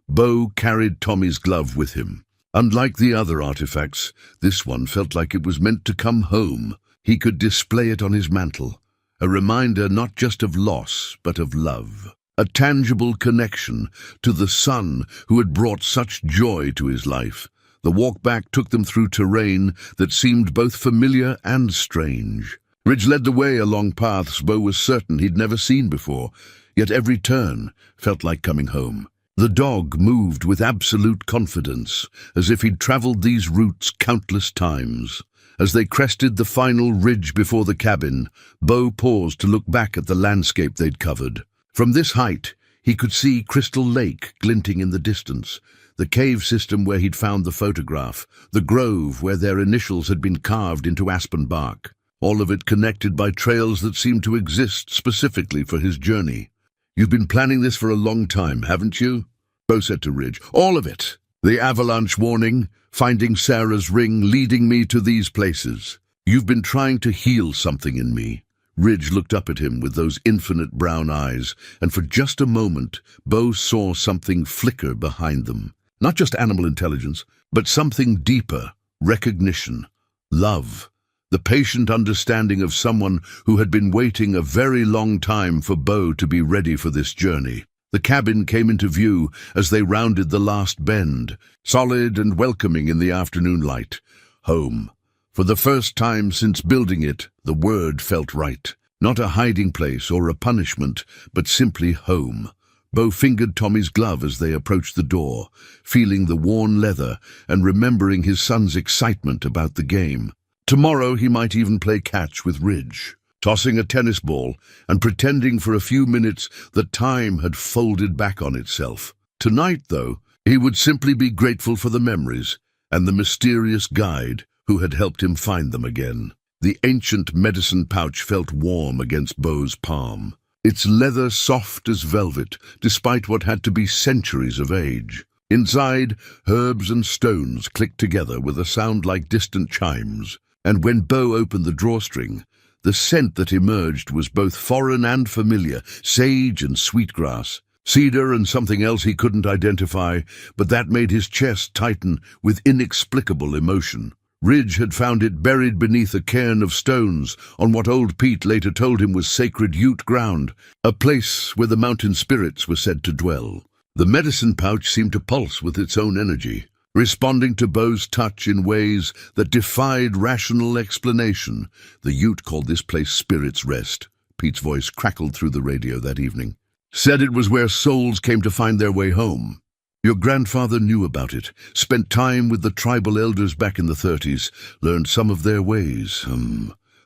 Bo carried Tommy's glove with him. Unlike the other artifacts, this one felt like it was meant to come home. He could display it on his mantle, a reminder not just of loss, but of love. A tangible connection to the son who had brought such joy to his life. The walk back took them through terrain that seemed both familiar and strange. Ridge led the way along paths Bo was certain he'd never seen before, yet every turn felt like coming home. The dog moved with absolute confidence, as if he'd traveled these routes countless times. As they crested the final ridge before the cabin, Bo paused to look back at the landscape they'd covered. From this height, he could see Crystal Lake glinting in the distance, the cave system where he'd found the photograph, the grove where their initials had been carved into aspen bark, all of it connected by trails that seemed to exist specifically for his journey. "You've been planning this for a long time, haven't you?" Bo said to Ridge. "All of it. The avalanche warning, finding Sarah's ring, leading me to these places. You've been trying to heal something in me." Ridge looked up at him with those infinite brown eyes, and for just a moment, Bo saw something flicker behind them. Not just animal intelligence, but something deeper, recognition, love. The patient understanding of someone who had been waiting a very long time for Bo to be ready for this journey. The cabin came into view as they rounded the last bend, solid and welcoming in the afternoon light. Home. For the first time since building it, the word felt right. Not a hiding place or a punishment, but simply home. Bo fingered Tommy's glove as they approached the door, feeling the worn leather and remembering his son's excitement about the game. Tomorrow he might even play catch with Ridge, tossing a tennis ball and pretending for a few minutes that time had folded back on itself. Tonight, though, he would simply be grateful for the memories and the mysterious guide who had helped him find them again. The ancient medicine pouch felt warm against Bo's palm, its leather soft as velvet, despite what had to be centuries of age. Inside, herbs and stones clicked together with a sound like distant chimes, and when Bo opened the drawstring, the scent that emerged was both foreign and familiar, sage and sweetgrass, cedar and something else he couldn't identify, but that made his chest tighten with inexplicable emotion. Ridge had found it buried beneath a cairn of stones on what old Pete later told him was sacred Ute ground, a place where the mountain spirits were said to dwell. The medicine pouch seemed to pulse with its own energy, responding to Bo's touch in ways that defied rational explanation. The Ute called this place Spirit's Rest. Pete's voice crackled through the radio that evening. Said it was where souls came to find their way home. Your grandfather knew about it, spent time with the tribal elders back in the 30s, learned some of their ways.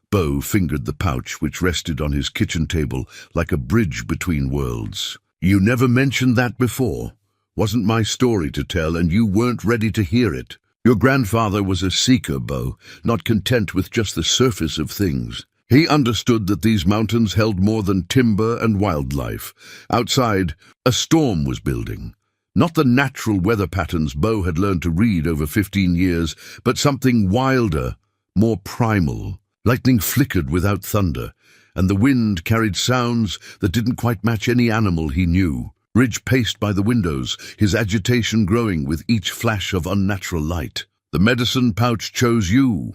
Bo fingered the pouch which rested on his kitchen table like a bridge between worlds. You never mentioned that before. Wasn't my story to tell, and you weren't ready to hear it. Your grandfather was a seeker, Bo, not content with just the surface of things. He understood that these mountains held more than timber and wildlife. Outside, a storm was building. Not the natural weather patterns Bo had learned to read over 15 years, but something wilder, more primal. Lightning flickered without thunder, and the wind carried sounds that didn't quite match any animal he knew. Ridge paced by the windows, his agitation growing with each flash of unnatural light. The medicine pouch chose you,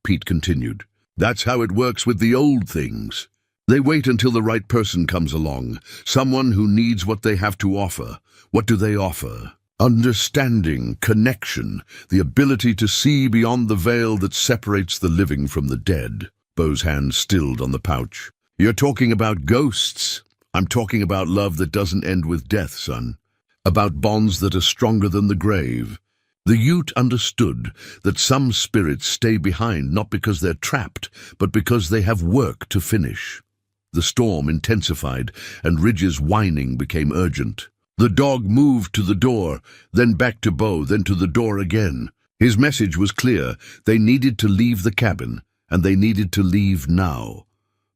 Pete continued. That's how it works with the old things. They wait until the right person comes along, someone who needs what they have to offer. What do they offer? Understanding, connection, the ability to see beyond the veil that separates the living from the dead. Bo's hand stilled on the pouch. You're talking about ghosts. I'm talking about love that doesn't end with death, son. About bonds that are stronger than the grave. The Ute understood that some spirits stay behind not because they're trapped, but because they have work to finish. The storm intensified, and Ridge's whining became urgent. The dog moved to the door, then back to Bo, then to the door again. His message was clear. They needed to leave the cabin, and they needed to leave now.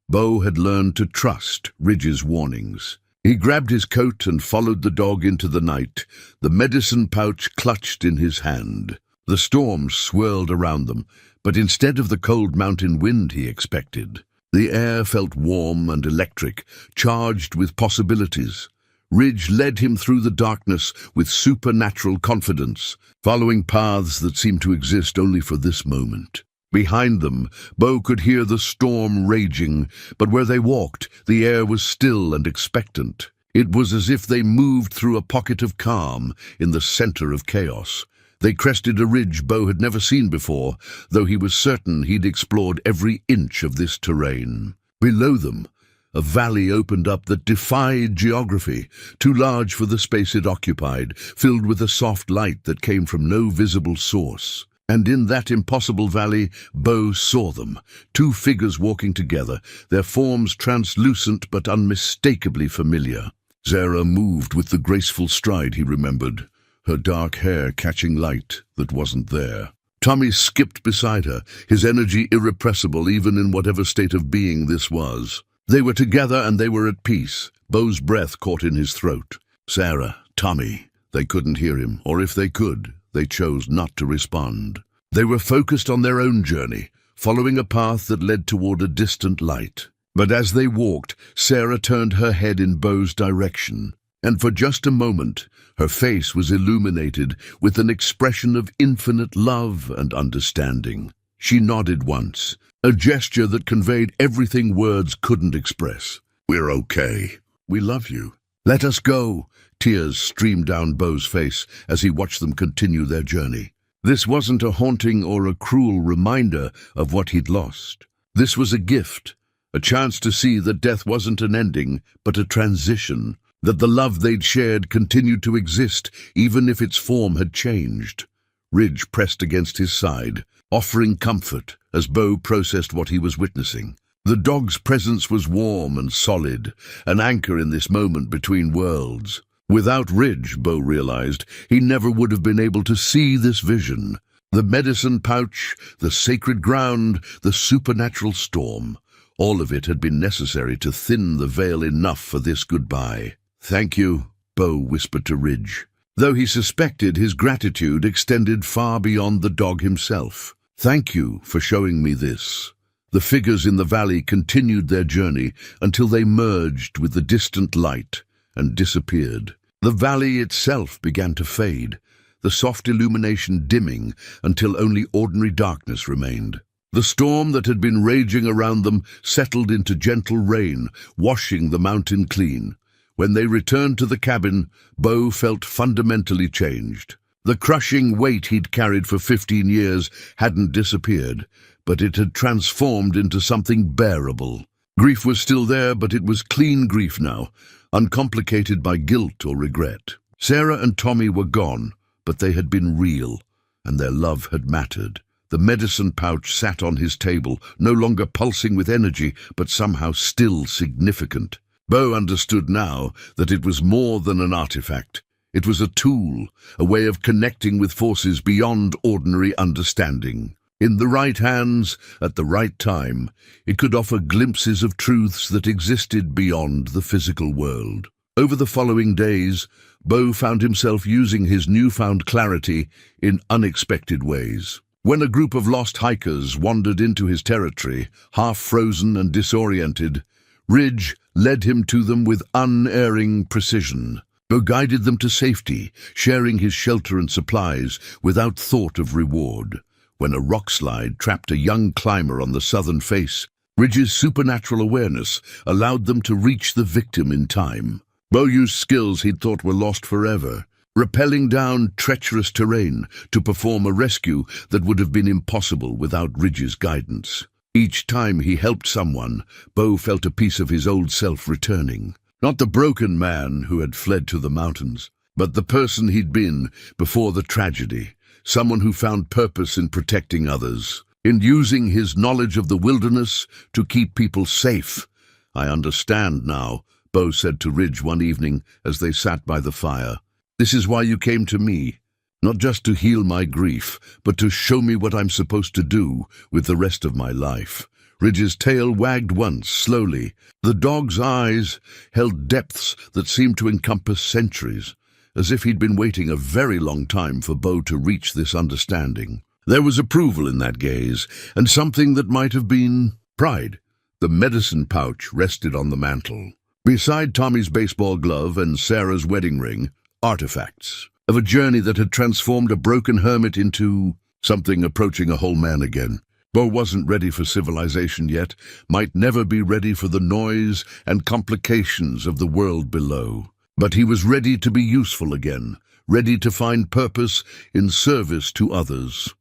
Bo had learned to trust Ridge's warnings. He grabbed his coat and followed the dog into the night, the medicine pouch clutched in his hand. The storm swirled around them, but instead of the cold mountain wind he expected, the air felt warm and electric, charged with possibilities. Ridge led him through the darkness with supernatural confidence, following paths that seemed to exist only for this moment. Behind them, Bo could hear the storm raging, but where they walked, the air was still and expectant. It was as if they moved through a pocket of calm in the center of chaos. They crested a ridge Bo had never seen before, though he was certain he'd explored every inch of this terrain. Below them, a valley opened up that defied geography, too large for the space it occupied, filled with a soft light that came from no visible source. And in that impossible valley, Bo saw them, two figures walking together, their forms translucent but unmistakably familiar. Zara moved with the graceful stride he remembered, her dark hair catching light that wasn't there. Tommy skipped beside her, his energy irrepressible even in whatever state of being this was. They were together and they were at peace. Bo's breath caught in his throat. Sarah, Tommy. They couldn't hear him, or if they could, they chose not to respond. They were focused on their own journey, following a path that led toward a distant light. But as they walked, Sarah turned her head in Bo's direction, and for just a moment, her face was illuminated with an expression of infinite love and understanding. She nodded once, a gesture that conveyed everything words couldn't express. We're okay. We love you. Let us go. Tears streamed down Bo's face as he watched them continue their journey. This wasn't a haunting or a cruel reminder of what he'd lost. This was a gift, a chance to see that death wasn't an ending, but a transition, that the love they'd shared continued to exist, even if its form had changed. Ridge pressed against his side, offering comfort as Bo processed what he was witnessing. The dog's presence was warm and solid, an anchor in this moment between worlds. Without Ridge, Bo realized, he never would have been able to see this vision. The medicine pouch, the sacred ground, the supernatural storm. All of it had been necessary to thin the veil enough for this goodbye. Thank you, Bo whispered to Ridge. though he suspected his gratitude extended far beyond the dog himself. "Thank you for showing me this." The figures in the valley continued their journey until they merged with the distant light and disappeared. The valley itself began to fade, the soft illumination dimming until only ordinary darkness remained. The storm that had been raging around them settled into gentle rain, washing the mountain clean. When they returned to the cabin, Bo felt fundamentally changed. The crushing weight he'd carried for 15 years hadn't disappeared, but it had transformed into something bearable. Grief was still there, but it was clean grief now, uncomplicated by guilt or regret. Sarah and Tommy were gone, but they had been real, and their love had mattered. The medicine pouch sat on his table, no longer pulsing with energy, but somehow still significant. Bo understood now that it was more than an artifact. It was a tool, a way of connecting with forces beyond ordinary understanding. In the right hands, at the right time, it could offer glimpses of truths that existed beyond the physical world. Over the following days, Bo found himself using his newfound clarity in unexpected ways. When a group of lost hikers wandered into his territory, half frozen and disoriented, Ridge led him to them with unerring precision. Bo guided them to safety, sharing his shelter and supplies without thought of reward. When a rock slide trapped a young climber on the southern face, Ridge's supernatural awareness allowed them to reach the victim in time. Bo used skills he'd thought were lost forever, rappelling down treacherous terrain to perform a rescue that would have been impossible without Ridge's guidance. Each time he helped someone, Bo felt a piece of his old self returning. Not the broken man who had fled to the mountains, but the person he'd been before the tragedy, someone who found purpose in protecting others, in using his knowledge of the wilderness to keep people safe. "I understand now," Bo said to Ridge one evening as they sat by the fire. "This is why you came to me. Not just to heal my grief, but to show me what I'm supposed to do with the rest of my life." Ridge's tail wagged once, slowly. The dog's eyes held depths that seemed to encompass centuries, as if he'd been waiting a very long time for Bo to reach this understanding. There was approval in that gaze, and something that might have been pride. The medicine pouch rested on the mantel. Beside Tommy's baseball glove and Sarah's wedding ring, artifacts of a journey that had transformed a broken hermit into something approaching a whole man again. Bo wasn't ready for civilization yet, might never be ready for the noise and complications of the world below. But he was ready to be useful again, ready to find purpose in service to others.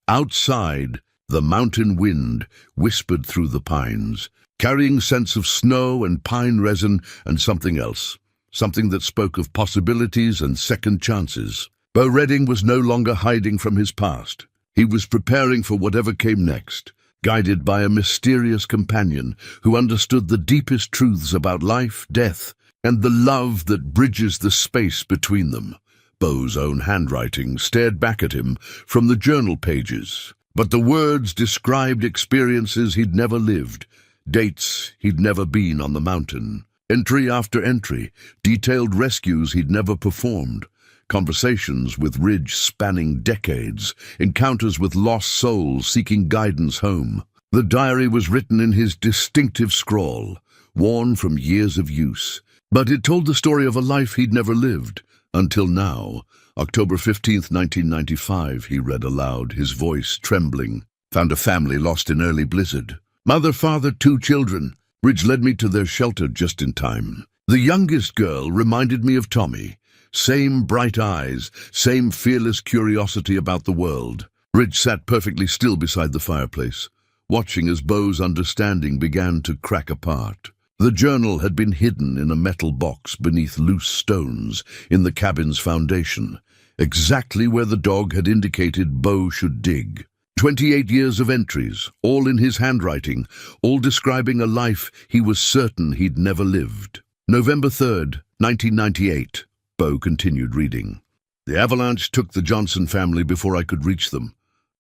Outside, the mountain wind whispered through the pines, carrying scents of snow and pine resin and something else, something that spoke of possibilities and second chances. Bo Redding was no longer hiding from his past. He was preparing for whatever came next, guided by a mysterious companion who understood the deepest truths about life, death, and the love that bridges the space between them. Bo's own handwriting stared back at him from the journal pages, but the words described experiences he'd never lived, dates he'd never been on the mountain, entry after entry, detailed rescues he'd never performed, conversations with Ridge spanning decades, encounters with lost souls seeking guidance home. The diary was written in his distinctive scrawl, worn from years of use, but it told the story of a life he'd never lived, until now. October 15th, 1995, he read aloud, his voice trembling. "Found a family lost in early blizzard. Mother, father, 2 children. Ridge led me to their shelter just in time. The youngest girl reminded me of Tommy. Same bright eyes, same fearless curiosity about the world." Ridge sat perfectly still beside the fireplace, watching as Bo's understanding began to crack apart. The journal had been hidden in a metal box beneath loose stones in the cabin's foundation, exactly where the dog had indicated Bo should dig. 28 years of entries, all in his handwriting, all describing a life he was certain he'd never lived. November 3rd, 1998. Bo continued reading. "The avalanche took the Johnson family before I could reach them.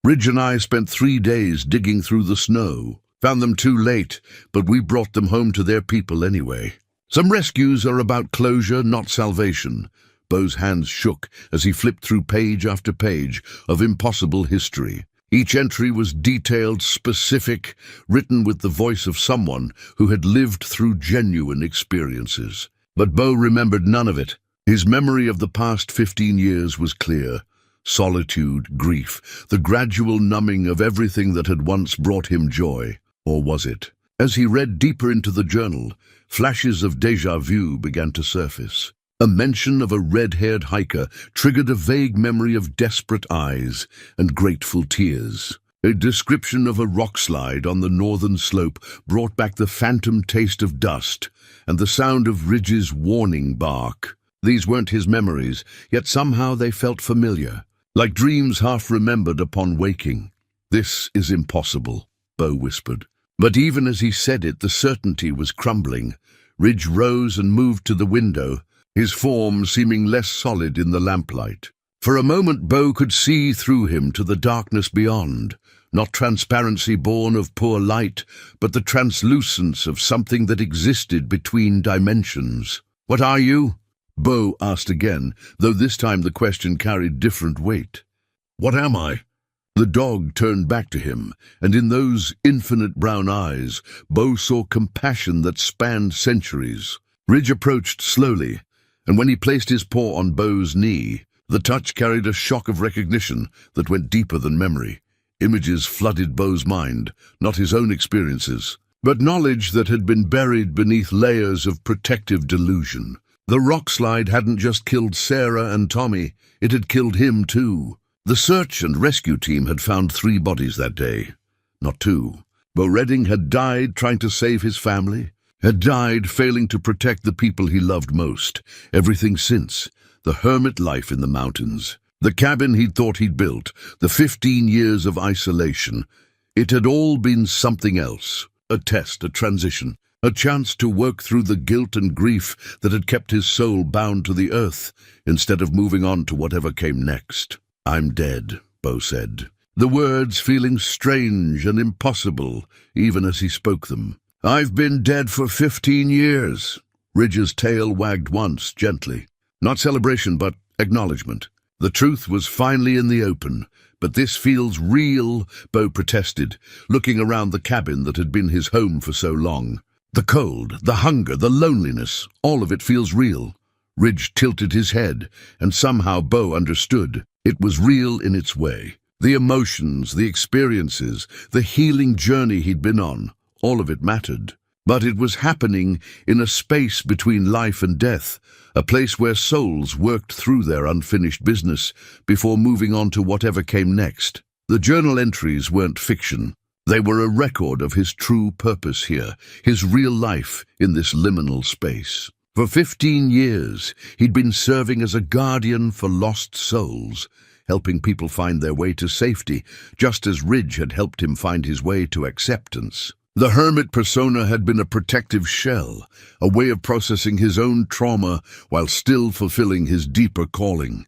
Ridge and I spent 3 days digging through the snow. Found them too late, but we brought them home to their people anyway. Some rescues are about closure, not salvation. Beau's hands shook as he flipped through page after page of impossible history. Each entry was detailed, specific, written with the voice of someone who had lived through genuine experiences. But Beau remembered none of it. His memory of the past 15 years was clear. Solitude, grief, the gradual numbing of everything that had once brought him joy. Or was it? As he read deeper into the journal, flashes of déjà vu began to surface. A mention of a red-haired hiker triggered a vague memory of desperate eyes and grateful tears. A description of a rock slide on the northern slope brought back the phantom taste of dust and the sound of Ridge's warning bark. These weren't his memories, yet somehow they felt familiar, like dreams half-remembered upon waking. "This is impossible," Beau whispered. But even as he said it, the certainty was crumbling. Ridge rose and moved to the window, his form seeming less solid in the lamplight. For a moment Beau could see through him to the darkness beyond, not transparency born of poor light, but the translucence of something that existed between dimensions. "What are you?" Beau asked again, though this time the question carried different weight. "What am I?" The dog turned back to him, and in those infinite brown eyes, Beau saw compassion that spanned centuries. Ridge approached slowly, and when he placed his paw on Beau's knee, the touch carried a shock of recognition that went deeper than memory. Images flooded Beau's mind, not his own experiences, but knowledge that had been buried beneath layers of protective delusion. The rock slide hadn't just killed Sarah and Tommy, it had killed him too. The search and rescue team had found 3 bodies that day, not 2. Beau Redding had died trying to save his family, had died failing to protect the people he loved most. Everything since, the hermit life in the mountains, the cabin he'd thought he'd built, the 15 years of isolation, it had all been something else. A test, a transition, a chance to work through the guilt and grief that had kept his soul bound to the earth, instead of moving on to whatever came next. "I'm dead," Beau said, the words feeling strange and impossible, even as he spoke them. "I've been dead for 15 years. Ridge's tail wagged once, gently. Not celebration, but acknowledgement. The truth was finally in the open. "But this feels real," Beau protested, looking around the cabin that had been his home for so long. "The cold, the hunger, the loneliness, all of it feels real." Ridge tilted his head, and somehow Beau understood. It was real in its way. The emotions, the experiences, the healing journey he'd been on, all of it mattered. But it was happening in a space between life and death, a place where souls worked through their unfinished business before moving on to whatever came next. The journal entries weren't fiction. They were a record of his true purpose here, his real life in this liminal space. For 15 years, he'd been serving as a guardian for lost souls, helping people find their way to safety, just as Ridge had helped him find his way to acceptance. The hermit persona had been a protective shell, a way of processing his own trauma while still fulfilling his deeper calling.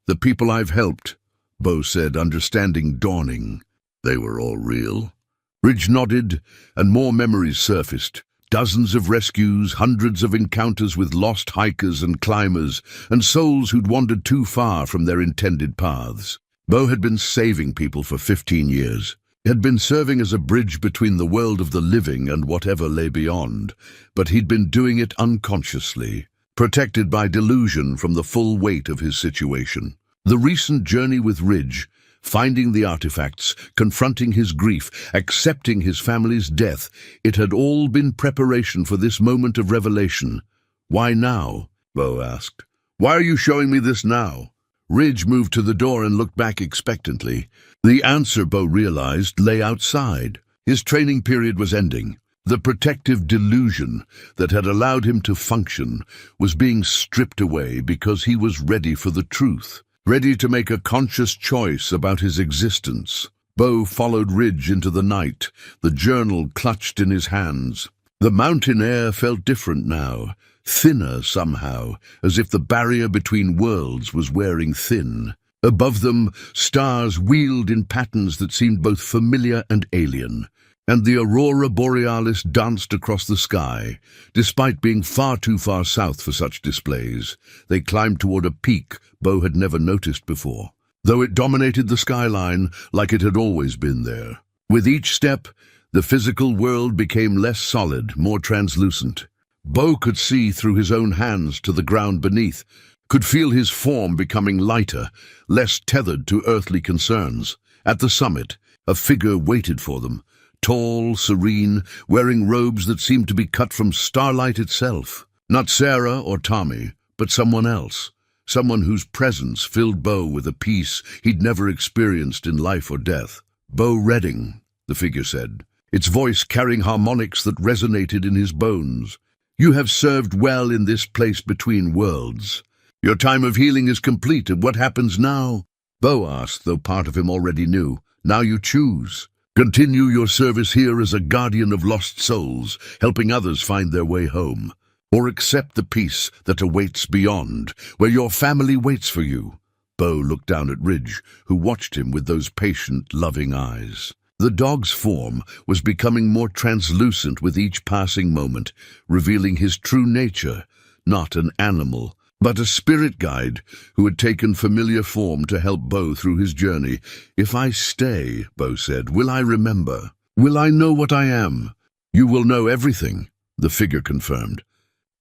"The people I've helped," Beau said, understanding dawning. "They were all real?" Ridge nodded, and more memories surfaced. Dozens of rescues, hundreds of encounters with lost hikers and climbers, and souls who'd wandered too far from their intended paths. Beau had been saving people for 15 years. He had been serving as a bridge between the world of the living and whatever lay beyond, but he'd been doing it unconsciously, protected by delusion from the full weight of his situation. The recent journey with Ridge, finding the artifacts, confronting his grief, accepting his family's death, it had all been preparation for this moment of revelation. "Why now?" Beau asked. "Why are you showing me this now?" Ridge moved to the door and looked back expectantly. The answer, Beau realized, lay outside. His training period was ending. The protective delusion that had allowed him to function was being stripped away because he was ready for the truth. Ready to make a conscious choice about his existence. Beau followed Ridge into the night, the journal clutched in his hands. The mountain air felt different now, thinner somehow, as if the barrier between worlds was wearing thin. Above them, stars wheeled in patterns that seemed both familiar and alien. and the aurora borealis danced across the sky. Despite being far too far south for such displays, they climbed toward a peak Bo had never noticed before, though it dominated the skyline like it had always been there. With each step, the physical world became less solid, more translucent. Bo could see through his own hands to the ground beneath, could feel his form becoming lighter, less tethered to earthly concerns. At the summit, a figure waited for them, tall, serene, wearing robes that seemed to be cut from starlight itself. Not Sarah or Tommy, but someone else. Someone whose presence filled Bo with a peace he'd never experienced in life or death. "Bo Redding," the figure said, its voice carrying harmonics that resonated in his bones. "You have served well in this place between worlds. Your time of healing is complete, and what happens now?" Bo asked, though part of him already knew. "Now you choose. Continue your service here as a guardian of lost souls, helping others find their way home. Or accept the peace that awaits beyond, where your family waits for you." Bo looked down at Ridge, who watched him with those patient, loving eyes. The dog's form was becoming more translucent with each passing moment, revealing his true nature, not an animal, but a spirit guide who had taken familiar form to help Bo through his journey. "If I stay," Bo said, "will I remember? Will I know what I am?" "You will know everything," the figure confirmed.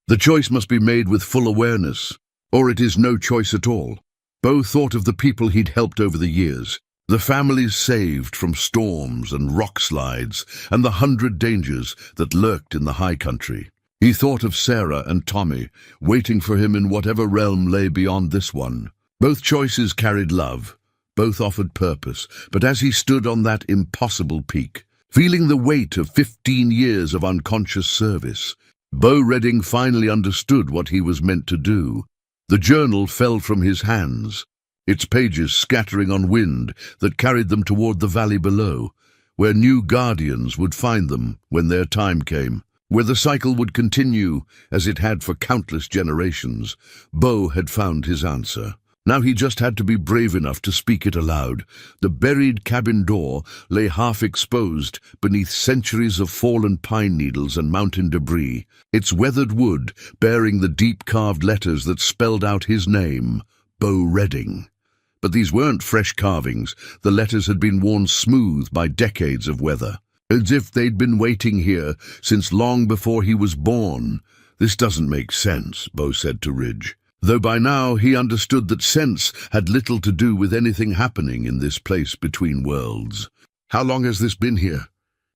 "The choice must be made with full awareness, or it is no choice at all." Bo thought of the people he'd helped over the years, the families saved from storms and rock slides, and the 100 dangers that lurked in the high country. He thought of Sarah and Tommy, waiting for him in whatever realm lay beyond this one. Both choices carried love, both offered purpose, but as he stood on that impossible peak, feeling the weight of 15 years of unconscious service, Bo Redding finally understood what he was meant to do. The journal fell from his hands, its pages scattering on wind that carried them toward the valley below, where new guardians would find them when their time came. Where the cycle would continue, as it had for countless generations. Bo had found his answer. Now he just had to be brave enough to speak it aloud. The buried cabin door lay half-exposed beneath centuries of fallen pine needles and mountain debris, its weathered wood bearing the deep-carved letters that spelled out his name, Bo Redding. But these weren't fresh carvings. The letters had been worn smooth by decades of weather, as if they'd been waiting here since long before he was born. "This doesn't make sense," Bo said to Ridge, though by now he understood that sense had little to do with anything happening in this place between worlds. "How long has this been here?"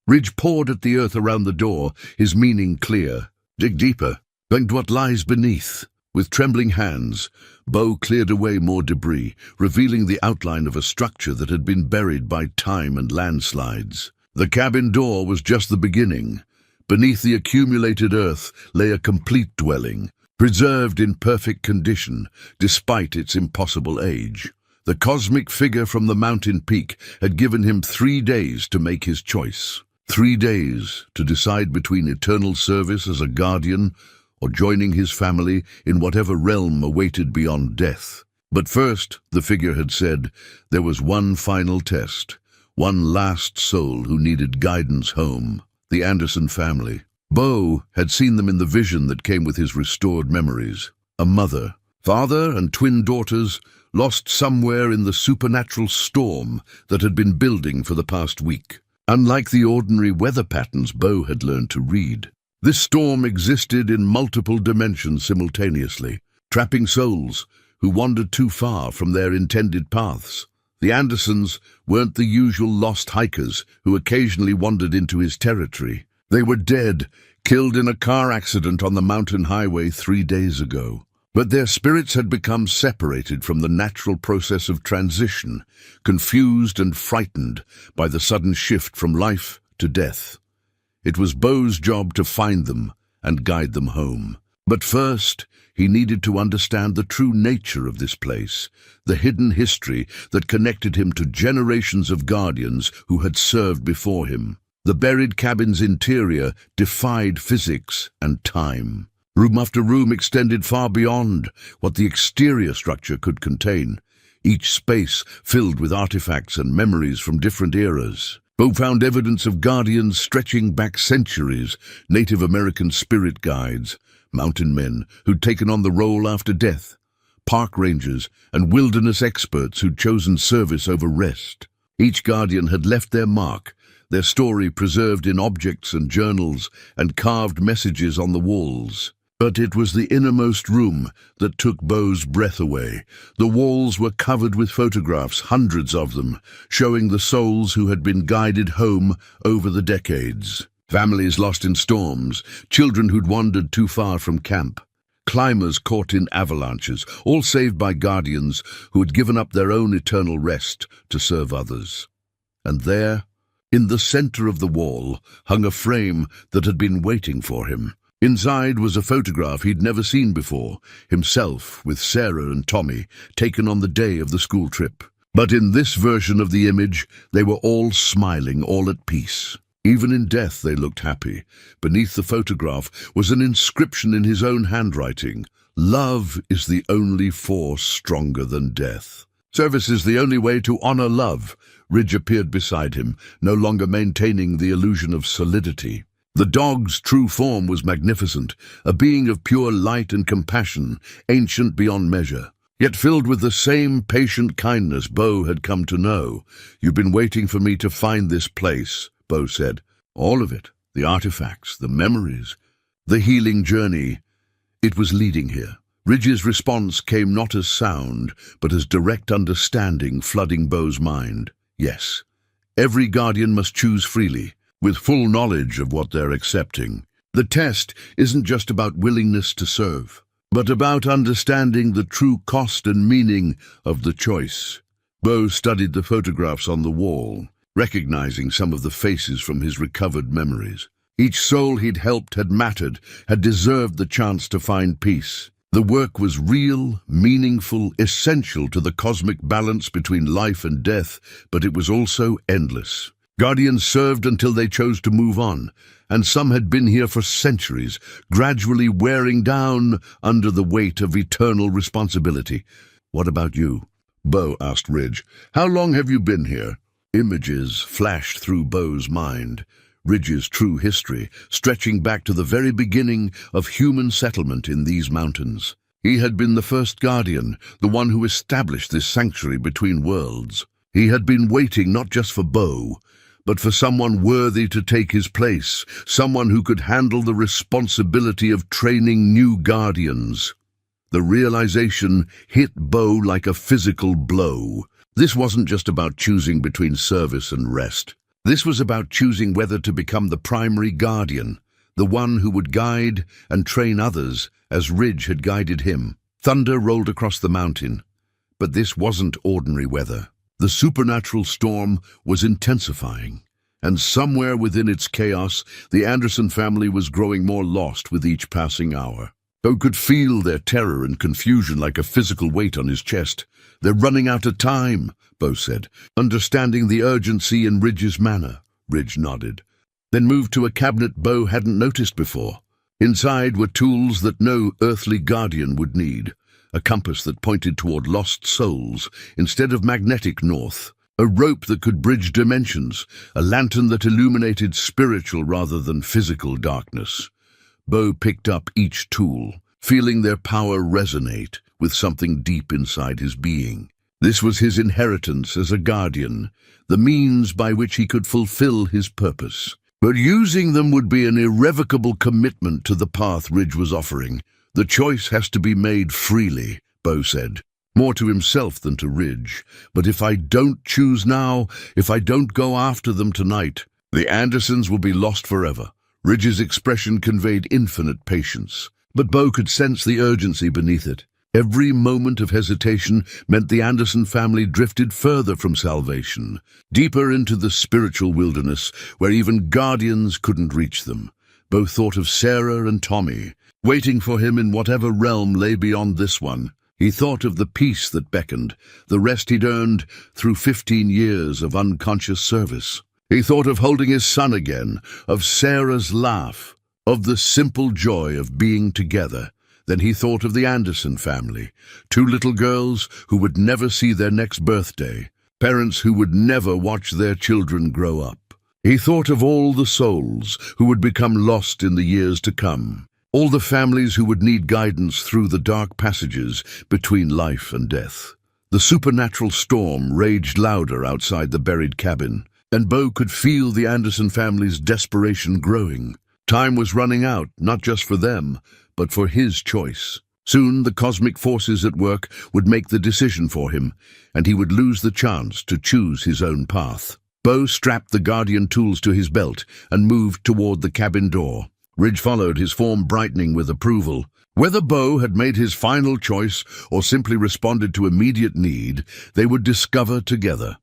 Ridge pawed at the earth around the door, his meaning clear. "Dig deeper. Find what lies beneath." With trembling hands, Bo cleared away more debris, revealing the outline of a structure that had been buried by time and landslides. The cabin door was just the beginning. Beneath the accumulated earth lay a complete dwelling, preserved in perfect condition despite its impossible age. The cosmic figure from the mountain peak had given him 3 days to make his choice. 3 days to decide between eternal service as a guardian or joining his family in whatever realm awaited beyond death. But first, the figure had said, there was one final test. One last soul who needed guidance home, the Anderson family. Bo had seen them in the vision that came with his restored memories. A mother, father, and twin daughters lost somewhere in the supernatural storm that had been building for the past week. Unlike the ordinary weather patterns Bo had learned to read, this storm existed in multiple dimensions simultaneously, trapping souls who wandered too far from their intended paths. The Andersons weren't the usual lost hikers who occasionally wandered into his territory. They were dead, killed in a car accident on the mountain highway 3 days ago. But their spirits had become separated from the natural process of transition, confused and frightened by the sudden shift from life to death. It was Bo's job to find them and guide them home. But first, he needed to understand the true nature of this place, the hidden history that connected him to generations of guardians who had served before him. The buried cabin's interior defied physics and time. Room after room extended far beyond what the exterior structure could contain, each space filled with artifacts and memories from different eras. Bo found evidence of guardians stretching back centuries, Native American spirit guides, mountain men who'd taken on the role after death, park rangers, and wilderness experts who'd chosen service over rest. Each guardian had left their mark, their story preserved in objects and journals and carved messages on the walls. But it was the innermost room that took Bo's breath away. The walls were covered with photographs, hundreds of them, showing the souls who had been guided home over the decades. Families lost in storms, children who'd wandered too far from camp, climbers caught in avalanches, all saved by guardians who had given up their own eternal rest to serve others. And there, in the center of the wall, hung a frame that had been waiting for him. Inside was a photograph he'd never seen before, himself with Sarah and Tommy, taken on the day of the school trip. But in this version of the image, they were all smiling, all at peace. Even in death they looked happy. Beneath the photograph was an inscription in his own handwriting. "Love is the only force stronger than death." "Service is the only way to honor love." Ridge appeared beside him, no longer maintaining the illusion of solidity. The dog's true form was magnificent, a being of pure light and compassion, ancient beyond measure, yet filled with the same patient kindness Bo had come to know. "You've been waiting for me to find this place," Bo said. "All of it, the artifacts, the memories, the healing journey. It was leading here." Ridge's response came not as sound, but as direct understanding flooding Bo's mind. Yes, every guardian must choose freely, with full knowledge of what they're accepting. The test isn't just about willingness to serve, but about understanding the true cost and meaning of the choice. Bo studied the photographs on the wall, recognizing some of the faces from his recovered memories. Each soul he'd helped had mattered, had deserved the chance to find peace. The work was real, meaningful, essential to the cosmic balance between life and death, but it was also endless. Guardians served until they chose to move on, and some had been here for centuries, gradually wearing down under the weight of eternal responsibility. "What about you?" Bo asked Ridge. "How long have you been here?" Images flashed through Bo's mind. Ridge's true history, stretching back to the very beginning of human settlement in these mountains. He had been the first guardian, the one who established this sanctuary between worlds. He had been waiting not just for Bo, but for someone worthy to take his place, someone who could handle the responsibility of training new guardians. The realization hit Bo like a physical blow. This wasn't just about choosing between service and rest. This was about choosing whether to become the primary guardian, the one who would guide and train others as Ridge had guided him. Thunder rolled across the mountain, but this wasn't ordinary weather. The supernatural storm was intensifying, and somewhere within its chaos, the Anderson family was growing more lost with each passing hour. Bo could feel their terror and confusion like a physical weight on his chest. "They're running out of time," Bo said, understanding the urgency in Ridge's manner. Ridge nodded, then moved to a cabinet Bo hadn't noticed before. Inside were tools that no earthly guardian would need. A compass that pointed toward lost souls instead of magnetic north, a rope that could bridge dimensions, a lantern that illuminated spiritual rather than physical darkness. Bo picked up each tool, feeling their power resonate with something deep inside his being. This was his inheritance as a guardian, the means by which he could fulfill his purpose. But using them would be an irrevocable commitment to the path Ridge was offering. "The choice has to be made freely," Bo said, more to himself than to Ridge. "But if I don't choose now, if I don't go after them tonight, the Andersons will be lost forever." Ridge's expression conveyed infinite patience, but Bo could sense the urgency beneath it. Every moment of hesitation meant the Anderson family drifted further from salvation, deeper into the spiritual wilderness where even guardians couldn't reach them. Bo thought of Sarah and Tommy, waiting for him in whatever realm lay beyond this one. He thought of the peace that beckoned, the rest he'd earned through 15 years of unconscious service. He thought of holding his son again, of Sarah's laugh, of the simple joy of being together. Then he thought of the Anderson family, 2 little girls who would never see their next birthday, parents who would never watch their children grow up. He thought of all the souls who would become lost in the years to come, all the families who would need guidance through the dark passages between life and death. The supernatural storm raged louder outside the buried cabin, and Bo could feel the Anderson family's desperation growing. Time was running out, not just for them, but for his choice. Soon the cosmic forces at work would make the decision for him, and he would lose the chance to choose his own path. Bo strapped the guardian tools to his belt and moved toward the cabin door. Ridge followed, his form brightening with approval. Whether Bo had made his final choice or simply responded to immediate need, they would discover together.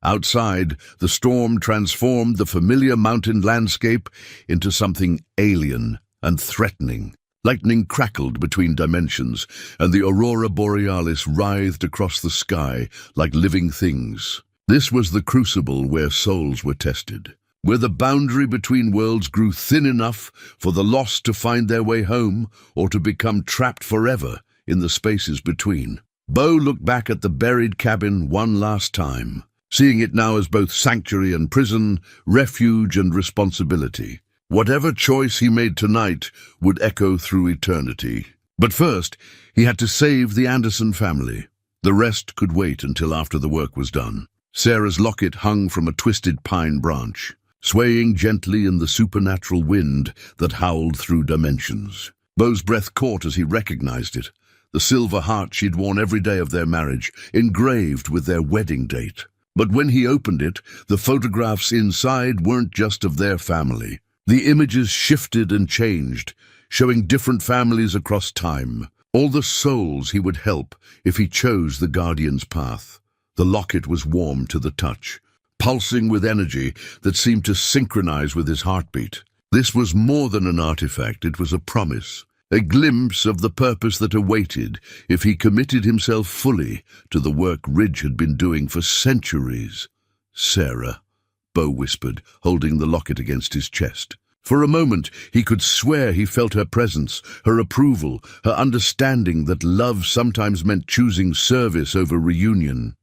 Outside, the storm transformed the familiar mountain landscape into something alien and threatening. Lightning crackled between dimensions, and the aurora borealis writhed across the sky like living things. This was the crucible where souls were tested, where the boundary between worlds grew thin enough for the lost to find their way home or to become trapped forever in the spaces between. Bo looked back at the buried cabin one last time, seeing it now as both sanctuary and prison, refuge and responsibility. Whatever choice he made tonight would echo through eternity. But first, he had to save the Anderson family. The rest could wait until after the work was done. Sarah's locket hung from a twisted pine branch, swaying gently in the supernatural wind that howled through dimensions. Bo's breath caught as he recognized it, the silver heart she'd worn every day of their marriage, engraved with their wedding date. But when he opened it, the photographs inside weren't just of their family. The images shifted and changed, showing different families across time, all the souls he would help if he chose the Guardian's path. The locket was warm to the touch, pulsing with energy that seemed to synchronize with his heartbeat. This was more than an artifact, it was a promise, a glimpse of the purpose that awaited if he committed himself fully to the work Ridge had been doing for centuries. "Sarah," Bo whispered, holding the locket against his chest. For a moment, he could swear he felt her presence, her approval, her understanding that love sometimes meant choosing service over reunion.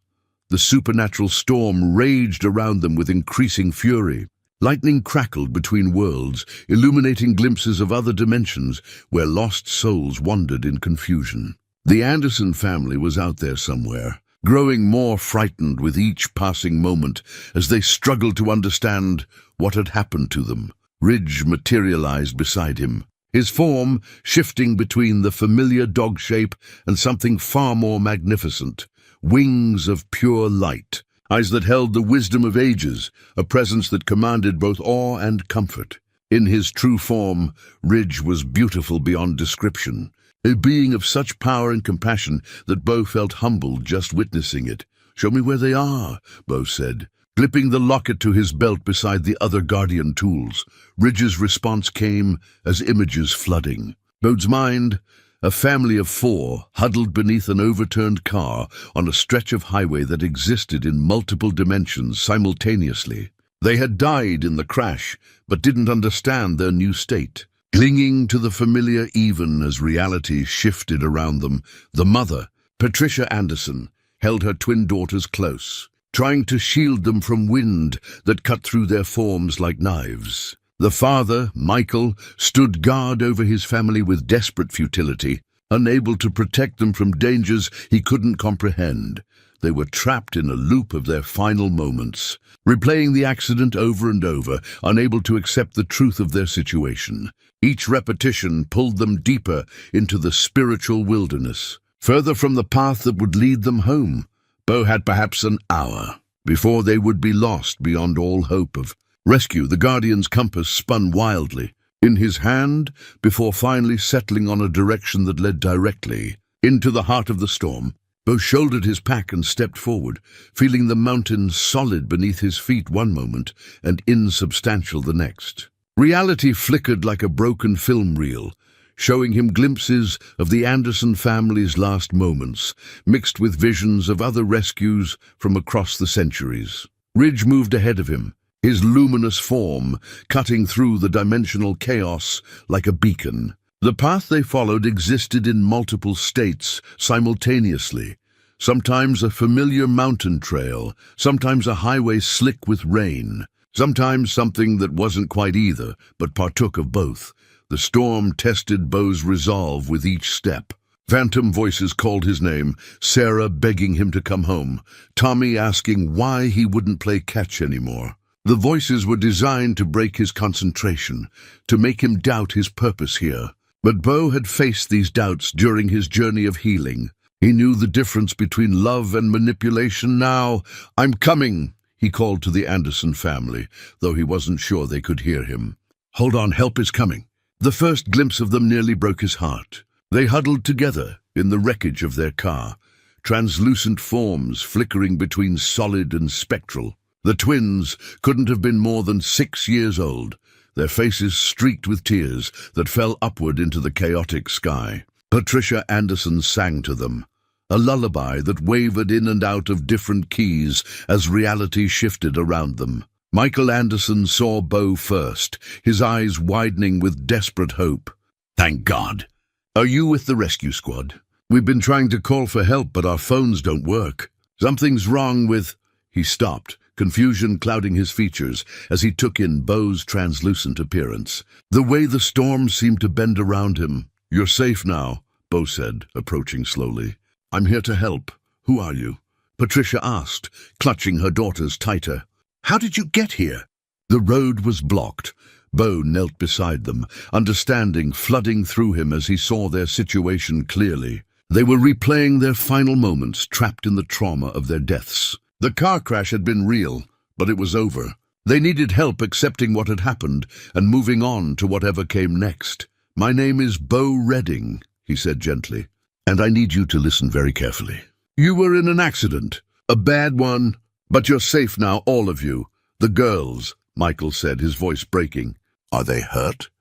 The supernatural storm raged around them with increasing fury. Lightning crackled between worlds, illuminating glimpses of other dimensions where lost souls wandered in confusion. The Anderson family was out there somewhere, growing more frightened with each passing moment as they struggled to understand what had happened to them. Ridge materialized beside him, his form shifting between the familiar dog shape and something far more magnificent. Wings of pure light, eyes that held the wisdom of ages, a presence that commanded both awe and comfort. In his true form, Ridge was beautiful beyond description, a being of such power and compassion that Bo felt humbled just witnessing it. "Show me where they are," Bo said, clipping the locket to his belt beside the other Guardian tools. Ridge's response came as images flooding. Bo's mind, a family of 4 huddled beneath an overturned car on a stretch of highway that existed in multiple dimensions simultaneously. They had died in the crash, but didn't understand their new state. Clinging to the familiar even as reality shifted around them, the mother, Patricia Anderson, held her twin daughters close, trying to shield them from wind that cut through their forms like knives. The father, Michael, stood guard over his family with desperate futility, unable to protect them from dangers he couldn't comprehend. They were trapped in a loop of their final moments, replaying the accident over and over, unable to accept the truth of their situation. Each repetition pulled them deeper into the spiritual wilderness, further from the path that would lead them home. Bo had perhaps an hour before they would be lost beyond all hope of rescue. The Guardian's compass spun wildly in his hand before finally settling on a direction that led directly into the heart of the storm. Bo shouldered his pack and stepped forward, feeling the mountains solid beneath his feet one moment and insubstantial the next. Reality flickered like a broken film reel, showing him glimpses of the Anderson family's last moments, mixed with visions of other rescues from across the centuries. Ridge moved ahead of him, his luminous form cutting through the dimensional chaos like a beacon. The path they followed existed in multiple states simultaneously, sometimes a familiar mountain trail, sometimes a highway slick with rain, Sometimes something that wasn't quite either, but partook of both. The storm tested Beau's resolve with each step. Phantom voices called his name, Sarah begging him to come home, Tommy asking why he wouldn't play catch anymore. The voices were designed to break his concentration, to make him doubt his purpose here. But Beau had faced these doubts during his journey of healing. He knew the difference between love and manipulation now. "I'm coming," he called to the Anderson family, though he wasn't sure they could hear him. "Hold on, help is coming." The first glimpse of them nearly broke his heart. They huddled together in the wreckage of their car, translucent forms flickering between solid and spectral. The twins couldn't have been more than 6 years old, their faces streaked with tears that fell upward into the chaotic sky. Patricia Anderson sang to them, a lullaby that wavered in and out of different keys as reality shifted around them. Michael Anderson saw Beau first, his eyes widening with desperate hope. "Thank God. Are you with the rescue squad? We've been trying to call for help, but our phones don't work. Something's wrong with—" He stopped, confusion clouding his features as he took in Beau's translucent appearance. The way the storm seemed to bend around him. "You're safe now," Beau said, approaching slowly. "I'm here to help. Who are you?" Patricia asked, clutching her daughters tighter. "How did you get here?" The road was blocked. Beau knelt beside them, understanding flooding through him as he saw their situation clearly. They were replaying their final moments, trapped in the trauma of their deaths. The car crash had been real, but it was over. They needed help accepting what had happened and moving on to whatever came next. "My name is Beau Redding," he said gently, "and I need you to listen very carefully. You were in an accident, a bad one, but you're safe now, all of you. The girls," Michael said, his voice breaking. "Are they hurt?"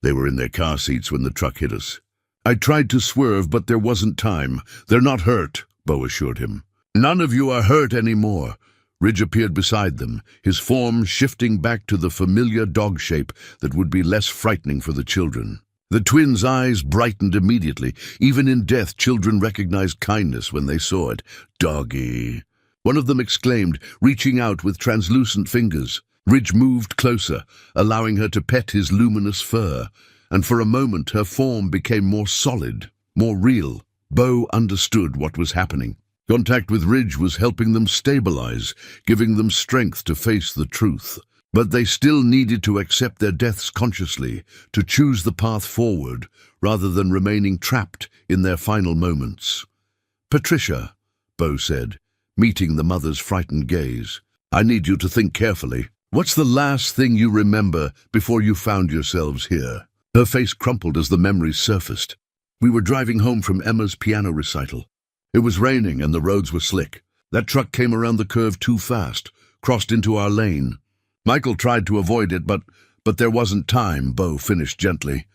"They were in their car seats when the truck hit us. I tried to swerve, but there wasn't time. They're not hurt," Beau assured him. "None of you are hurt anymore." Ridge appeared beside them, his form shifting back to the familiar dog shape that would be less frightening for the children. The twins' eyes brightened immediately. Even in death, children recognized kindness when they saw it. "Doggy," one of them exclaimed, reaching out with translucent fingers. Ridge moved closer, allowing her to pet his luminous fur, and for a moment her form became more solid, more real. Beau understood what was happening. Contact with Ridge was helping them stabilize, giving them strength to face the truth. But they still needed to accept their deaths consciously, to choose the path forward, rather than remaining trapped in their final moments. "Patricia," Beau said, meeting the mother's frightened gaze, "I need you to think carefully. What's the last thing you remember before you found yourselves here?" Her face crumpled as the memories surfaced. "We were driving home from Emma's piano recital. It was raining and the roads were slick. That truck came around the curve too fast, crossed into our lane. Michael tried to avoid it, but there wasn't time," Beau finished gently.